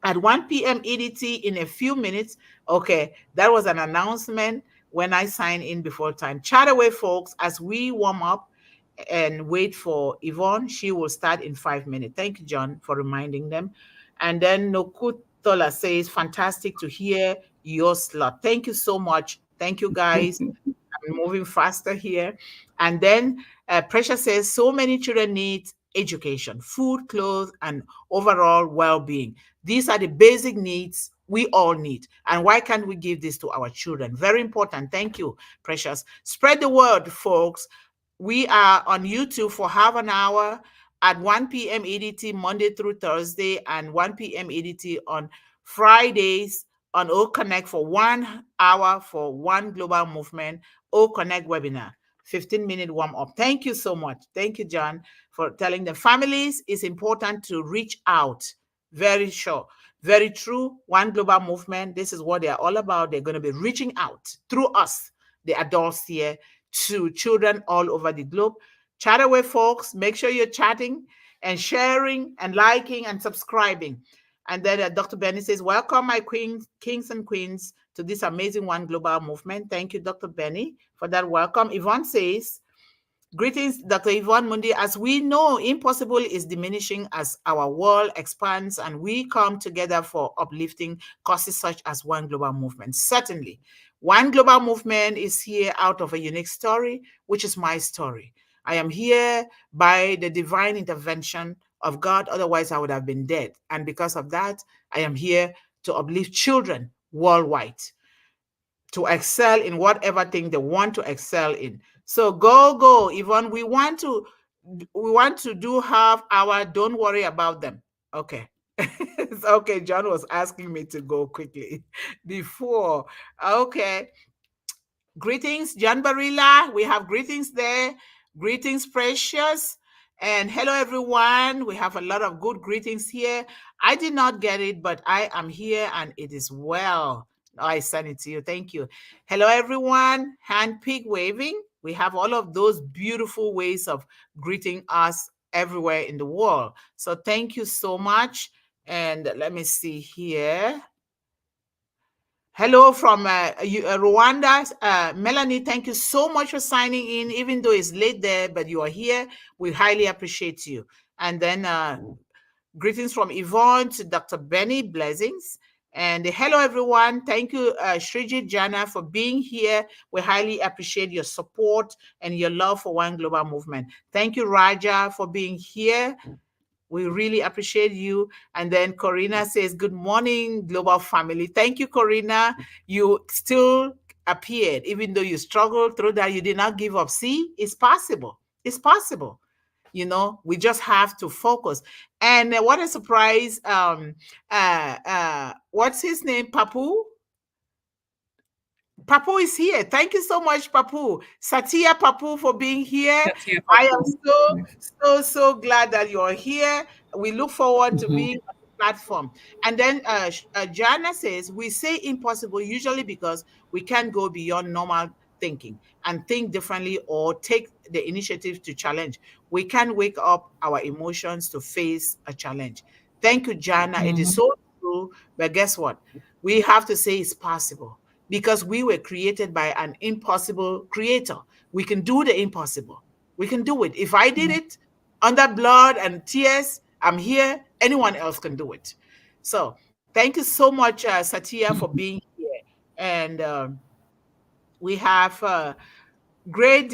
At 1 p.m. EDT in a few minutes. Okay, that was an announcement when I signed in before time. Chat away, folks, as we warm up and wait for Yvonne. She will start in 5 minutes. Thank you, John, for reminding them. And then Nokutola says, fantastic to hear your slot. Thank you so much. Thank you, guys. I'm moving faster here. And then Precious says, so many children need education, food, clothes, and overall well-being. These are the basic needs we all need. And why can't we give this to our children? Very important. Thank you, Precious. Spread the word, folks. We are on YouTube for half an hour at 1 p.m. EDT, Monday through Thursday, and 1 p.m. EDT on Fridays on O Connect for 1 hour for One Global Movement O Connect webinar, 15-minute warm-up. Thank you so much. Thank you, John, for telling the families it's important to reach out. Very sure. Very true. One Global Movement, this is what they're all about. They're going to be reaching out through us, the adults here, to children all over the globe. Chat away, folks. Make sure you're chatting and sharing and liking and subscribing. And then Dr. Benny says, welcome, my kings and queens, to this amazing One Global Movement. Thank you, Dr. Benny, for that welcome. Yvonne says, greetings, Dr. Yvonne Mundih. As we know, impossible is diminishing as our world expands and we come together for uplifting causes such as One Global Movement. Certainly, One Global Movement is here out of a unique story, which is my story. I am here by the divine intervention of God. Otherwise, I would have been dead. And because of that, I am here to uplift children worldwide to excel in whatever thing they want to excel in. So go, Yvonne. We want to do half hour. Don't worry about them. Okay. Okay, John was asking me to go quickly before. Okay. Greetings, John Barilla. We have greetings there. Greetings, Precious. And hello, everyone. We have a lot of good greetings here. I did not get it, but I am here and it is well. I send it to you. Thank you. Hello, everyone. Hand pig waving. We have all of those beautiful ways of greeting us everywhere in the world. So thank you so much. And let me see here. Hello from Rwanda. Melanie, thank you so much for signing in, even though it's late there, but you are here. We highly appreciate you. And then greetings from Yvonne to Dr. Benny, blessings. And hello, everyone. Thank you, Srijit Jana, for being here. We highly appreciate your support and your love for One Global Movement. Thank you, Raja, for being here. We really appreciate you. And then Corrina says, good morning, Global family. Thank you, Corrina. You still appeared, even though you struggled through that, you did not give up. See, it's possible. It's possible. You know, we just have to focus. And what a surprise. What's his name? Papu? Papu is here. Thank you so much, Papu. Satya Papu for being here. Satya I am Papu. so glad that you're here. We look forward to being on the platform. And then Jana says, we say impossible usually because we can't go beyond normal thinking and think differently or take the initiative to challenge. We can wake up our emotions to face a challenge. Thank you, Jana. It is so true. But guess what? We have to say it's possible, because we were created by an impossible creator. We can do the impossible. We can do it. If I did it under blood and tears, I'm here. Anyone else can do it. So thank you so much, Satya, for being here. And we have great.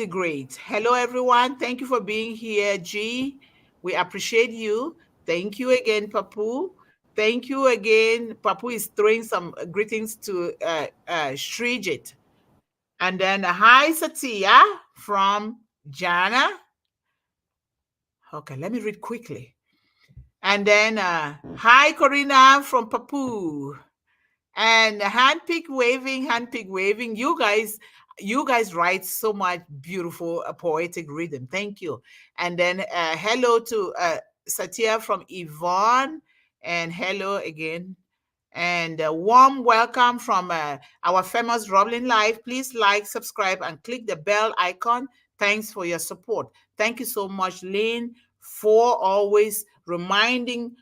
Hello, everyone. Thank you for being here, G. We appreciate you. Thank you again, Papu. Thank you again. Papu is throwing some greetings to Srijit. And then hi, Satya from Jana. Okay, let me read quickly. And then hi, Corrina from Papu. And handpick waving. You guys write so much beautiful poetic rhythm. Thank you. And then hello to Satya from Yvonne. And hello again. And a warm welcome from our famous Roblin Live. Please like, subscribe, and click the bell icon. Thanks for your support. Thank you so much, Lynn, for always reminding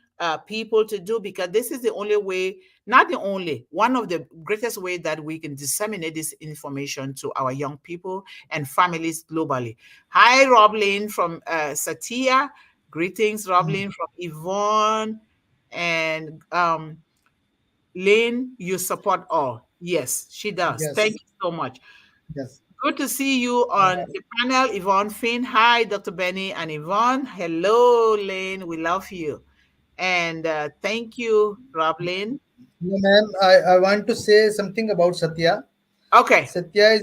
people to do, because this is the only way, not the only, one of the greatest ways that we can disseminate this information to our young people and families globally. Hi, Roblin from Satya. Greetings, Roblin from Yvonne. And Lynn, you support all. Yes, she does. Thank Yes. you so much. Yes. Good to see you on the panel, Yvonne Finn. Hi, Dr. Benny and Yvonne. Hello, Lynn. We love you. And thank you, Roblin. No, ma'am. I want to say something about Satya. Okay. Satya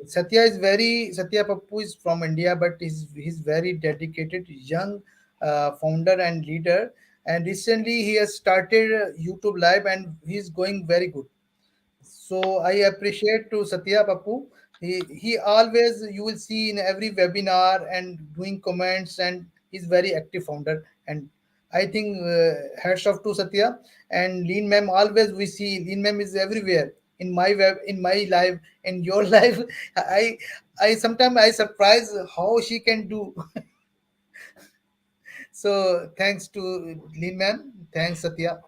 Pappu is from India, but he's very dedicated, young founder and leader. And recently he has started YouTube Live, and he's going very good. So I appreciate to Satya Papu. He always, you will see in every webinar and doing comments, and he's very active founder. And I think hats off to Satya and Lean Ma'am. Always we see Lean Ma'am is everywhere in my web, in my life, in your life. I I sometimes I surprise how she can do. So thanks to Lean Ma'am. Thanks Satya.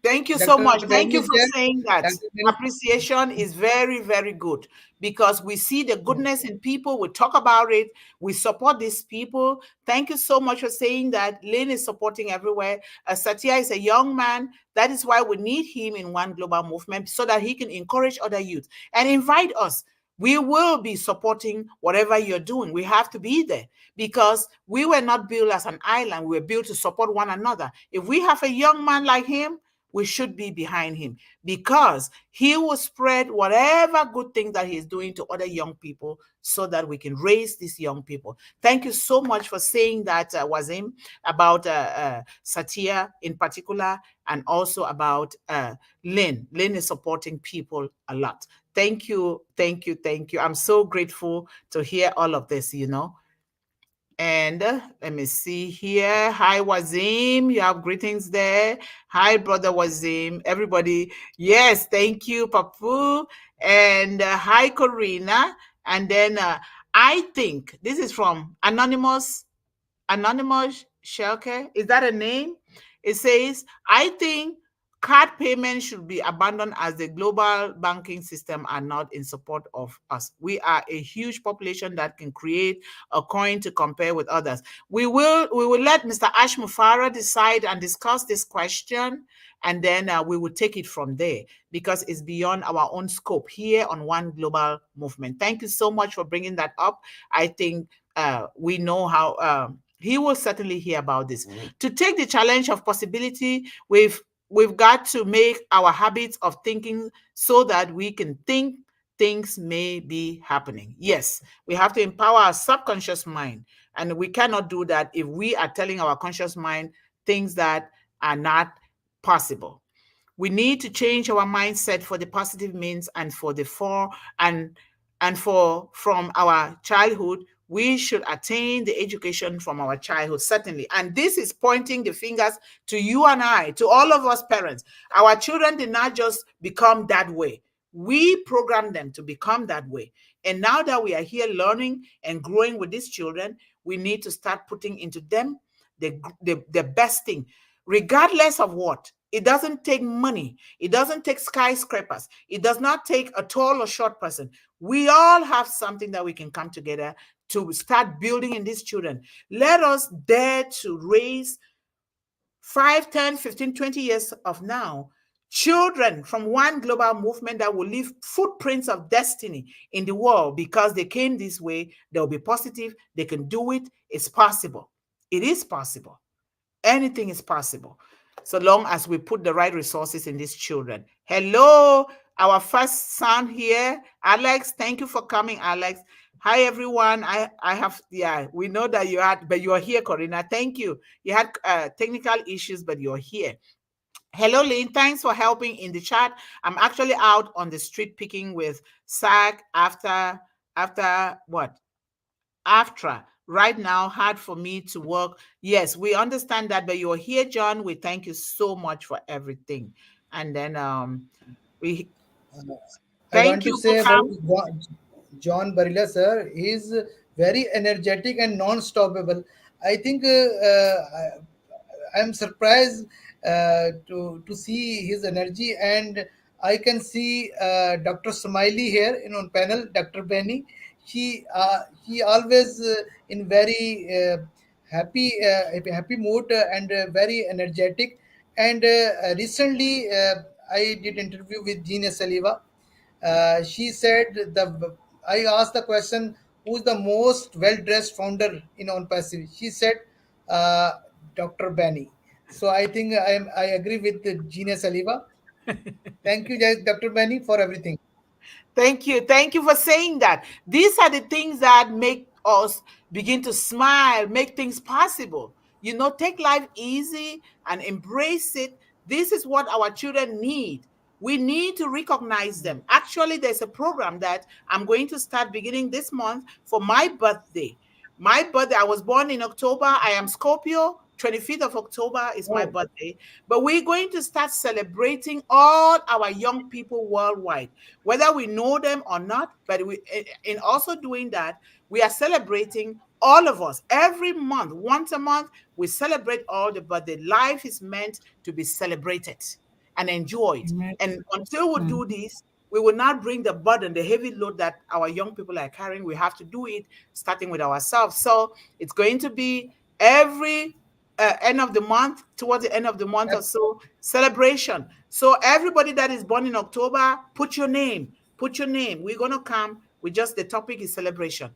Thank you so Dr. much. Benny Thank is you for there. saying that. Dr. Benny. Appreciation is very, very good, because we see the goodness in people. We talk about it. We support these people. Thank you so much for saying that. Lynn is supporting everywhere. Satya is a young man. That is why we need him in One Global Movement, so that he can encourage other youth and invite us. We will be supporting whatever you're doing. We have to be there because we were not built as an island. We were built to support one another. If we have a young man like him, we should be behind him because he will spread whatever good thing that he's doing to other young people so that we can raise these young people. Thank you so much for saying that, Wazim, about Satya in particular, and also about Lynn. Lynn is supporting people a lot. Thank you, thank you, thank you. I'm so grateful to hear all of this, And let me see here. Hi, Wazim. You have greetings there. Hi, brother Wazim. Everybody. Yes, thank you, Papu. And hi, Corrina. And then I think this is from Anonymous Shelke. Is that a name? It says, I think card payments should be abandoned as the global banking system are not in support of us. We are a huge population that can create a coin to compare with others. We will let Mr. Ash Mufara decide and discuss this question, and then we will take it from there because it's beyond our own scope here on One Global Movement. Thank you so much for bringing that up. I think we know how he will certainly hear about this. To take the challenge of possibility, we've got to make our habits of thinking so that we can think things may be happening. Yes, we have to empower our subconscious mind, and we cannot do that if we are telling our conscious mind things that are not possible. We need to change our mindset for the positive means and for the from our childhood. We should attain the education from our childhood, certainly. And this is pointing the fingers to you and I, to all of us parents. Our children did not just become that way. We programmed them to become that way. And now that we are here learning and growing with these children, we need to start putting into them the best thing, regardless of what. It doesn't take money. It doesn't take skyscrapers. It does not take a tall or short person. We all have something that we can come together to start building in these children. Let us dare to raise 5, 10, 15, 20 years of now, children from One Global Movement that will leave footprints of destiny in the world because they came this way. They'll be positive. They can do it. It's possible. It is possible. Anything is possible, so long as we put the right resources in these children. Hello, our first son here, Alex. Thank you for coming, Alex. Hi, everyone. I have, we know that you had, but you are here, Corrina. Thank you. You had technical issues, but you're here. Hello, Lynn. Thanks for helping in the chat. I'm actually out on the street picking with SAG after what? AFTRA. Right now, hard for me to work. Yes, we understand that, but you're here, John. We thank you so much for everything. And then we I want thank to you, say about Gokam. John Barilla, sir. He's very energetic and non-stoppable. I think I'm surprised to see his energy, and I can see Dr. Smiley here on panel. Dr. Benny, he always in very happy mood and very energetic. And recently, I did interview with Gina Saliva. She said I asked the question, who's the most well-dressed founder in On Passive? She said uh, Dr. Benny. So I think I agree with Gina Saliva. Thank you, Dr. Benny, for everything. Thank you. Thank you for saying that. These are the things that make us begin to smile, make things possible. Take life easy and embrace it. This is what our children need. We need to recognize them. Actually, there's a program that I'm going to start beginning this month for my birthday. My birthday, I was born in October. I am Scorpio. 25th of October is my Oh, birthday. But we're going to start celebrating all our young people worldwide, whether we know them or not. But in also doing that, we are celebrating all of us every month. Once a month, we celebrate all the birthday. Life is meant to be celebrated and enjoyed. And until we do this, we will not bring the burden, the heavy load that our young people are carrying. We have to do it starting with ourselves. So it's going to be every end of the month, towards the end of the month or so, celebration. So everybody that is born in October, put your name. We're going to come. the topic is celebration.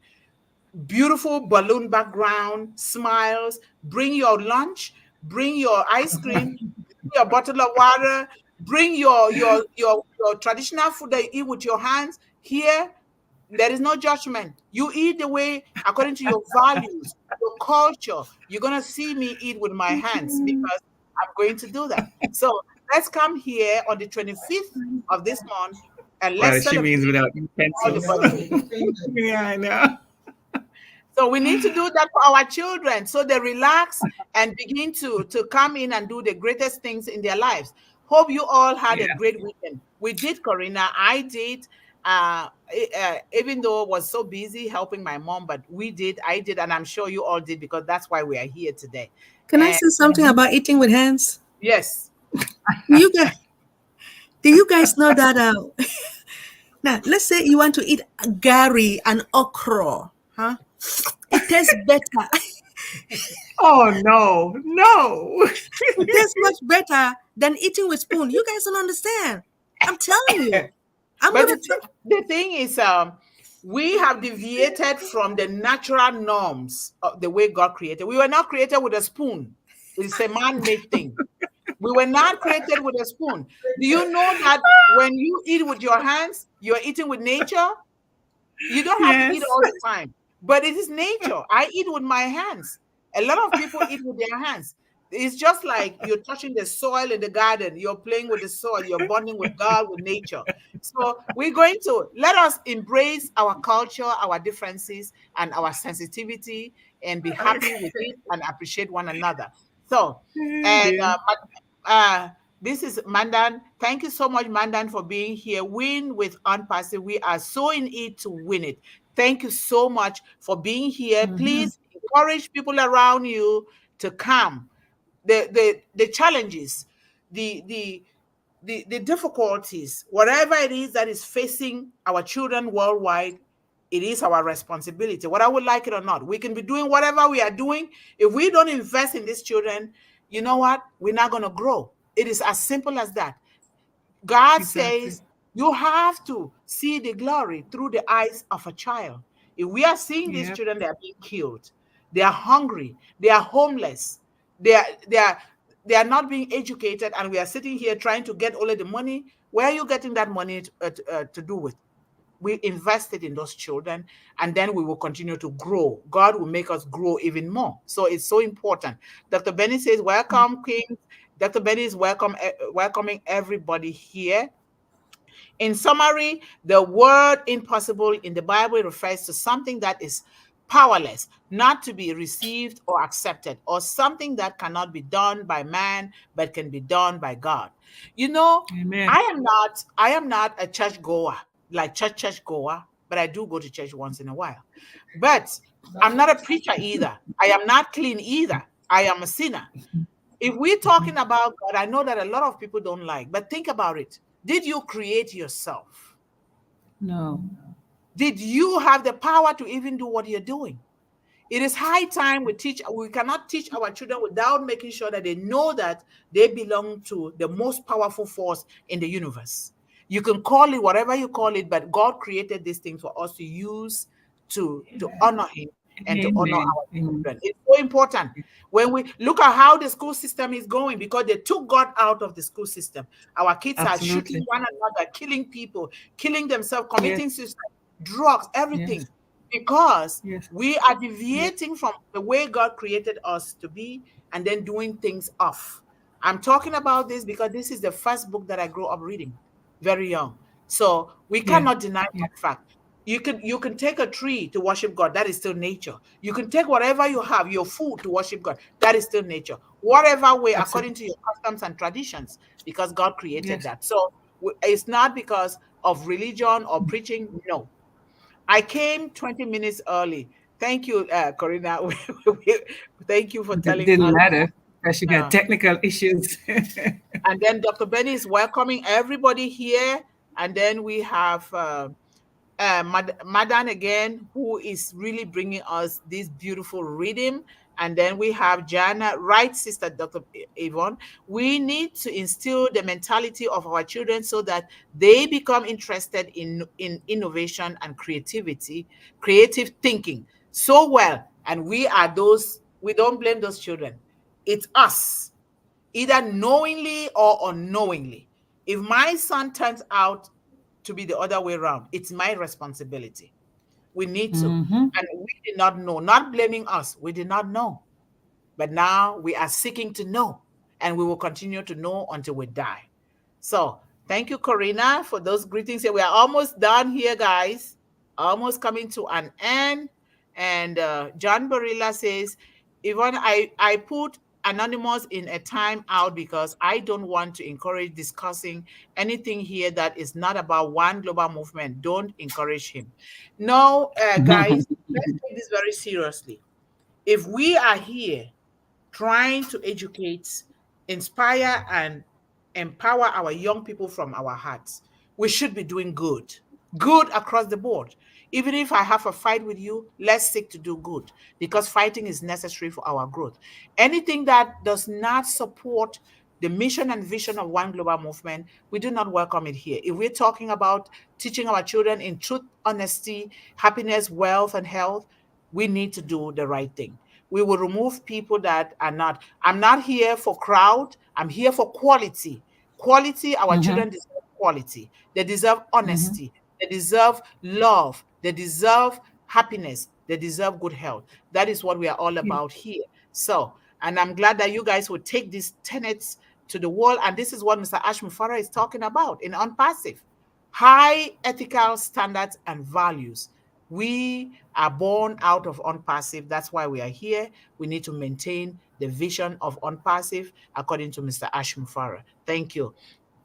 Beautiful balloon background, smiles. Bring your lunch, bring your ice cream, bring your bottle of water, bring your traditional food that you eat with your hands. Here, there is no judgment. You eat the way according to your values, your culture. You're gonna see me eat with my hands because I'm going to do that. So let's come here on the 25th of this month and Well, let's she celebrate means without all the utensils. birthdays. Yeah, I know. So we need to do that for our children so they relax and begin to come in and do the greatest things in their lives. Hope you all had a Yeah. great weekend. We did, Corrina. I did. Even though I was so busy helping my mom, but I did, and I'm sure you all did because that's why we are here today. Can I And say something about eating with hands? yes, Do you guys know that? Now, let's say you want to eat gari and okra, huh? It tastes better. Oh no, no. It tastes much better than eating with spoon. You guys don't understand. I'm telling you. I'm but gonna try. the thing is, we have deviated from the natural norms of the way God created. We were not created with a spoon. It's a man-made thing. We were not created with a spoon. Do you know that when you eat with your hands, you're eating with nature? You don't have to eat Yes. all the time, but it is nature. I eat with my hands. A lot of people eat with their hands. It's just like you're touching the soil in the garden. You're playing with the soil. You're bonding with God, with nature. So we're going to let us embrace our culture, our differences, and our sensitivity, and be happy with it and appreciate one another. So, and Dear. this is Mandan. Thank you so much, Mandan, for being here. Win with Unpassive. We are so in it to win it. Thank you so much for being here. Please encourage people around you to come. The challenges, the difficulties, whatever it is that is facing our children worldwide, it is our responsibility, whether we like it or not. We can be doing whatever we are doing. If we don't invest in these children, you know what? We're not going to grow. It is as simple as that. God Exactly. says you have to see the glory through the eyes of a child. If we are seeing these Yep. children, they are being killed, they are hungry, they are homeless, they are not being educated, and we are sitting here trying to get all of the money. Where are you getting that money to do with? We invested in those children, and then we will continue to grow. God will make us grow even more. So it's so important. Dr. Benny says, welcome, King. Dr. Benny is welcoming everybody here. In summary, the word impossible in the Bible refers to something that is powerless, not to be received or accepted, or something that cannot be done by man but can be done by God. You know, Amen. I am not a church goer, like church goer, but I do go to church once in a while. But I'm not a preacher either. I am not clean either. I am a sinner. If we're talking about God, I know that a lot of people don't like, but think about it. Did you create yourself? No. Did you have the power to even do what you're doing? It is high time we cannot teach our children without making sure that they know that they belong to the most powerful force in the universe. You can call it whatever you call it, but God created this thing for us to use to honor him and to honor Amen. our Amen. children. It's so important. When we look at how the school system is going, because they took God out of the school system. Our kids are shooting Absolutely. one another, killing people, killing themselves, Yes. committing suicide, drugs, everything, Yes. because Yes. we are Yes. deviating from the way God created us to be and then doing things off. I'm talking about this because this is the first book that I grew up reading very young. So we Yeah. cannot deny Yeah. that fact. You can take a tree to worship God. That is still nature. You can take whatever you have, your food, to worship God. That is still nature. Whatever way, according Absolutely. to your customs and traditions, because God created Yes. that. So it's not because of religion or preaching. No, I came 20 minutes early. Thank you, Corrina. Thank you for telling Didn't us. matter because you got Uh, technical issues. and then Dr. Benny is welcoming everybody here. And then we have Madan again, who is really bringing us this beautiful rhythm And then we have Jana, right, Sister Dr. Yvonne. We need to instill the mentality of our children so that they become interested in innovation and creativity, creative thinking so well. And we are those, we don't blame those children. It's us, either knowingly or unknowingly. If my son turns out to be the other way around, it's my responsibility. We need to. And we did not know, not blaming us. We did not know. But now we are seeking to know, and we will continue to know until we die. So thank you, Corrina, for those greetings. We are almost done here, guys. Almost coming to an end. And John Barilla says, Yvonne, I put Anonymous in a timeout because I don't want to encourage discussing anything here that is not about one global movement. Don't encourage him. No, guys, let's take this very seriously. If we are here trying to educate, inspire, and empower our young people from our hearts, we should be doing good across the board. Even if I have a fight with you, let's seek to do good, because fighting is necessary for our growth. Anything that does not support the mission and vision of One Global Movement, we do not welcome it here. If we're talking about teaching our children in truth, honesty, happiness, wealth, and health, we need to do the right thing. We will remove people that are not. I'm not here for crowd. I'm here for quality. Quality, our children deserve quality. They deserve honesty. They deserve love. They deserve happiness. They deserve good health. That is what we are all about here. So, and I'm glad that you guys will take these tenets to the world. And this is what Mr. Ashmi Farah is talking about in Unpassive. High ethical standards and values. We are born out of Unpassive. That's why we are here. We need to maintain the vision of Unpassive according to Mr. Ashmi Farah. Thank you.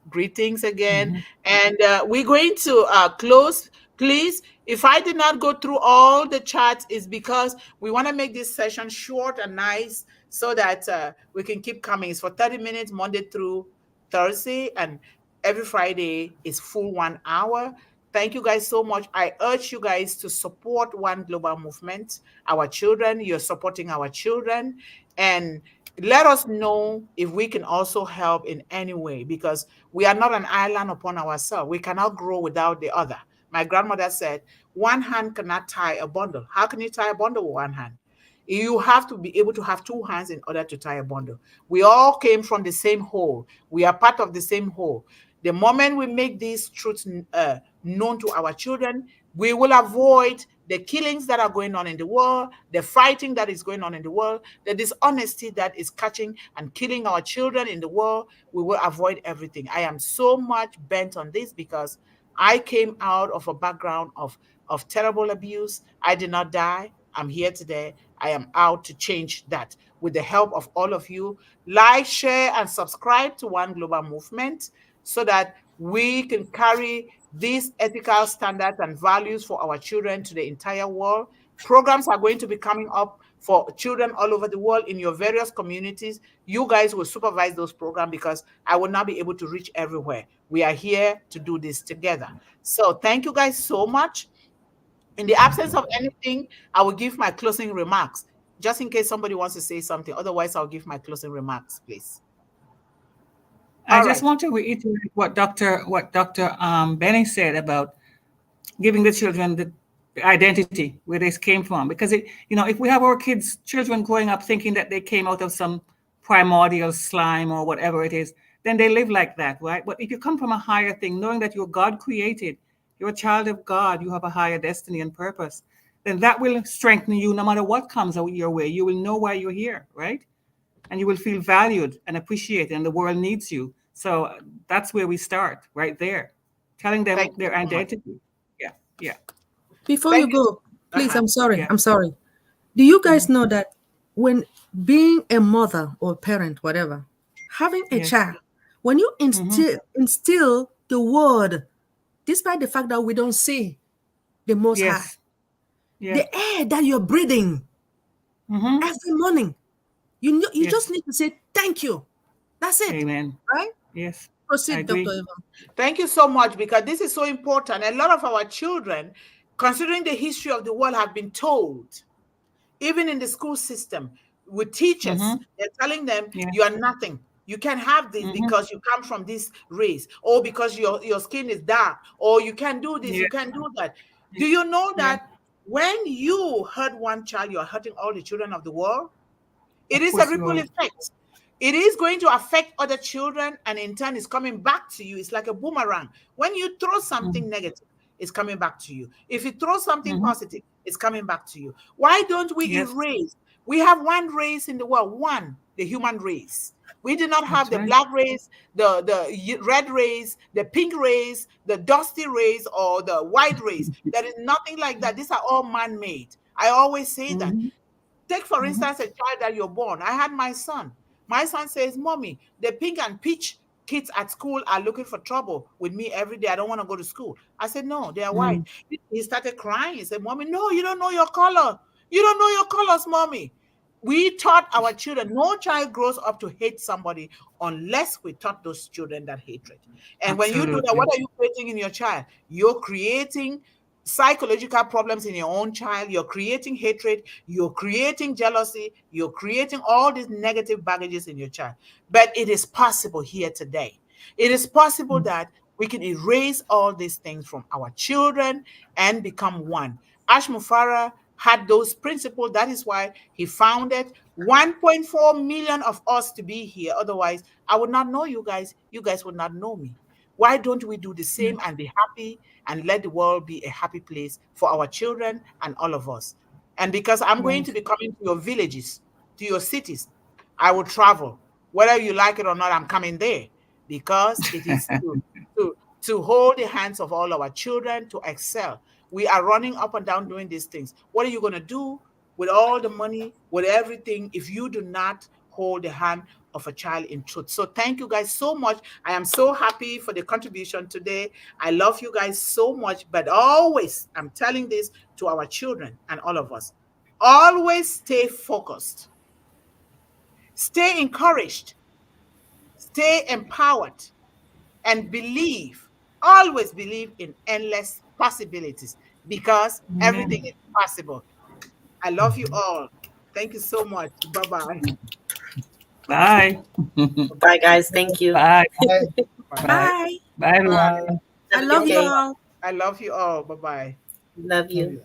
Greetings again. And we're going to close. Please, if I did not go through all the chats, it's because we want to make this session short and nice so that we can keep coming. It's for 30 minutes, Monday through Thursday, and every Friday is full 1 hour. Thank you guys so much. I urge you guys to support One Global Movement. Our children, you're supporting our children. And let us know if we can also help in any way, because we are not an island upon ourselves. We cannot grow without the other. My grandmother said, one hand cannot tie a bundle. How can you tie a bundle with one hand? You have to be able to have two hands in order to tie a bundle. We all came from the same whole. We are part of the same whole. The moment we make these truths known to our children, we will avoid the killings that are going on in the world, the fighting that is going on in the world, the dishonesty that is catching and killing our children in the world. We will avoid everything. I am so much bent on this because I came out of a background of terrible abuse. I did not die. I'm here today. I am out to change that with the help of all of you. Like, share, and subscribe to One Global Movement so that we can carry these ethical standards and values for our children to the entire world. Programs are going to be coming up for children all over the world in your various communities. You guys will supervise those programs because I will not be able to reach everywhere. We are here to do this together. So thank you guys so much. In the absence of anything, I will give my closing remarks, just in case somebody wants to say something. Otherwise, I'll give my closing remarks, please. I just want to reiterate what Dr. Benny said about giving the children the identity where they came from, because if we have our children growing up thinking that they came out of some primordial slime or whatever it is, then they live like that, right? But if you come from a higher thing, knowing that you're God created, you're a child of God, you have a higher destiny and purpose, then that will strengthen you no matter what comes your way. You will know why you're here, right? And you will feel valued and appreciated, and the world needs you. So that's where we start, right there, telling them their identity. Yeah. Before you go, please, I'm sorry. Do you guys know that when being a mother or parent, whatever, having a child, when you instill the word, despite the fact that we don't see the Most High, the air that you're breathing every morning, you just need to say thank you. That's it. Amen. Right? Yes. Proceed, Dr. Yvonne. Thank you so much, because this is so important. A lot of our children, considering the history of the world, have been told, even in the school system, with teachers. Mm-hmm. They're telling them, Yeah. you are nothing. You can't have this Mm-hmm. because you come from this race, or because your skin is dark, or you can't do this, Yeah. you can't do that. Do you know Yeah. that when you hurt one child, you are hurting all the children of the world? It Of is a course you ripple are. effect. It is going to affect other children, and in turn, it's coming back to you. It's like a boomerang. When you throw something negative, it's coming back to you. If you throw something Mm-hmm. positive, it's coming back to you. Why don't we Yes, erase? We have one race in the world, one, the human race. We do not have that's the right. black race, the red race, the pink race, the dusty race, or the white race. There is nothing like that. These are all man-made. I always say that. Mm-hmm. Take, for Mm-hmm. instance, a child that you're born. I had my son. My son says, Mommy, the pink and peach kids at school are looking for trouble with me every day. I don't want to go to school. I said, no, they are white. He started crying. He said, Mommy, no, you don't know your color. You don't know your colors, Mommy. We taught our children, no child grows up to hate somebody unless we taught those children that hatred. And when you do that, Absolutely. what are you creating in your child? You're creating psychological problems in your own child. You're creating hatred. You're creating jealousy. You're creating all these negative baggages in your child. But it is possible here today. It is possible that we can erase all these things from our children and become one. Ash Mufara had those principles. That is why he founded 1.4 million of us to be here. Otherwise, I would not know you guys. You guys would not know me. Why don't we do the same and be happy and let the world be a happy place for our children and all of us? And because I'm going to Yes. be coming to your villages, to your cities, I will travel. Whether you like it or not, I'm coming there because it is to hold the hands of all our children to excel. We are running up and down doing these things. What are you going to do with all the money, with everything, if you do not hold the hand of a child in truth? So thank you guys so much. I am so happy for the contribution today. I love you guys so much, but always, I'm telling this to our children and all of us, always stay focused, stay encouraged, stay empowered, and believe, always believe in endless possibilities because everything Amen. is possible. I love you all. Thank you so much. Bye-bye. Bye. Bye, guys. Thank you. Bye. Bye. Bye. Bye. Bye. Bye, everyone. I Have a love good you day. all. I love you all. Bye-bye. Love Love you. you.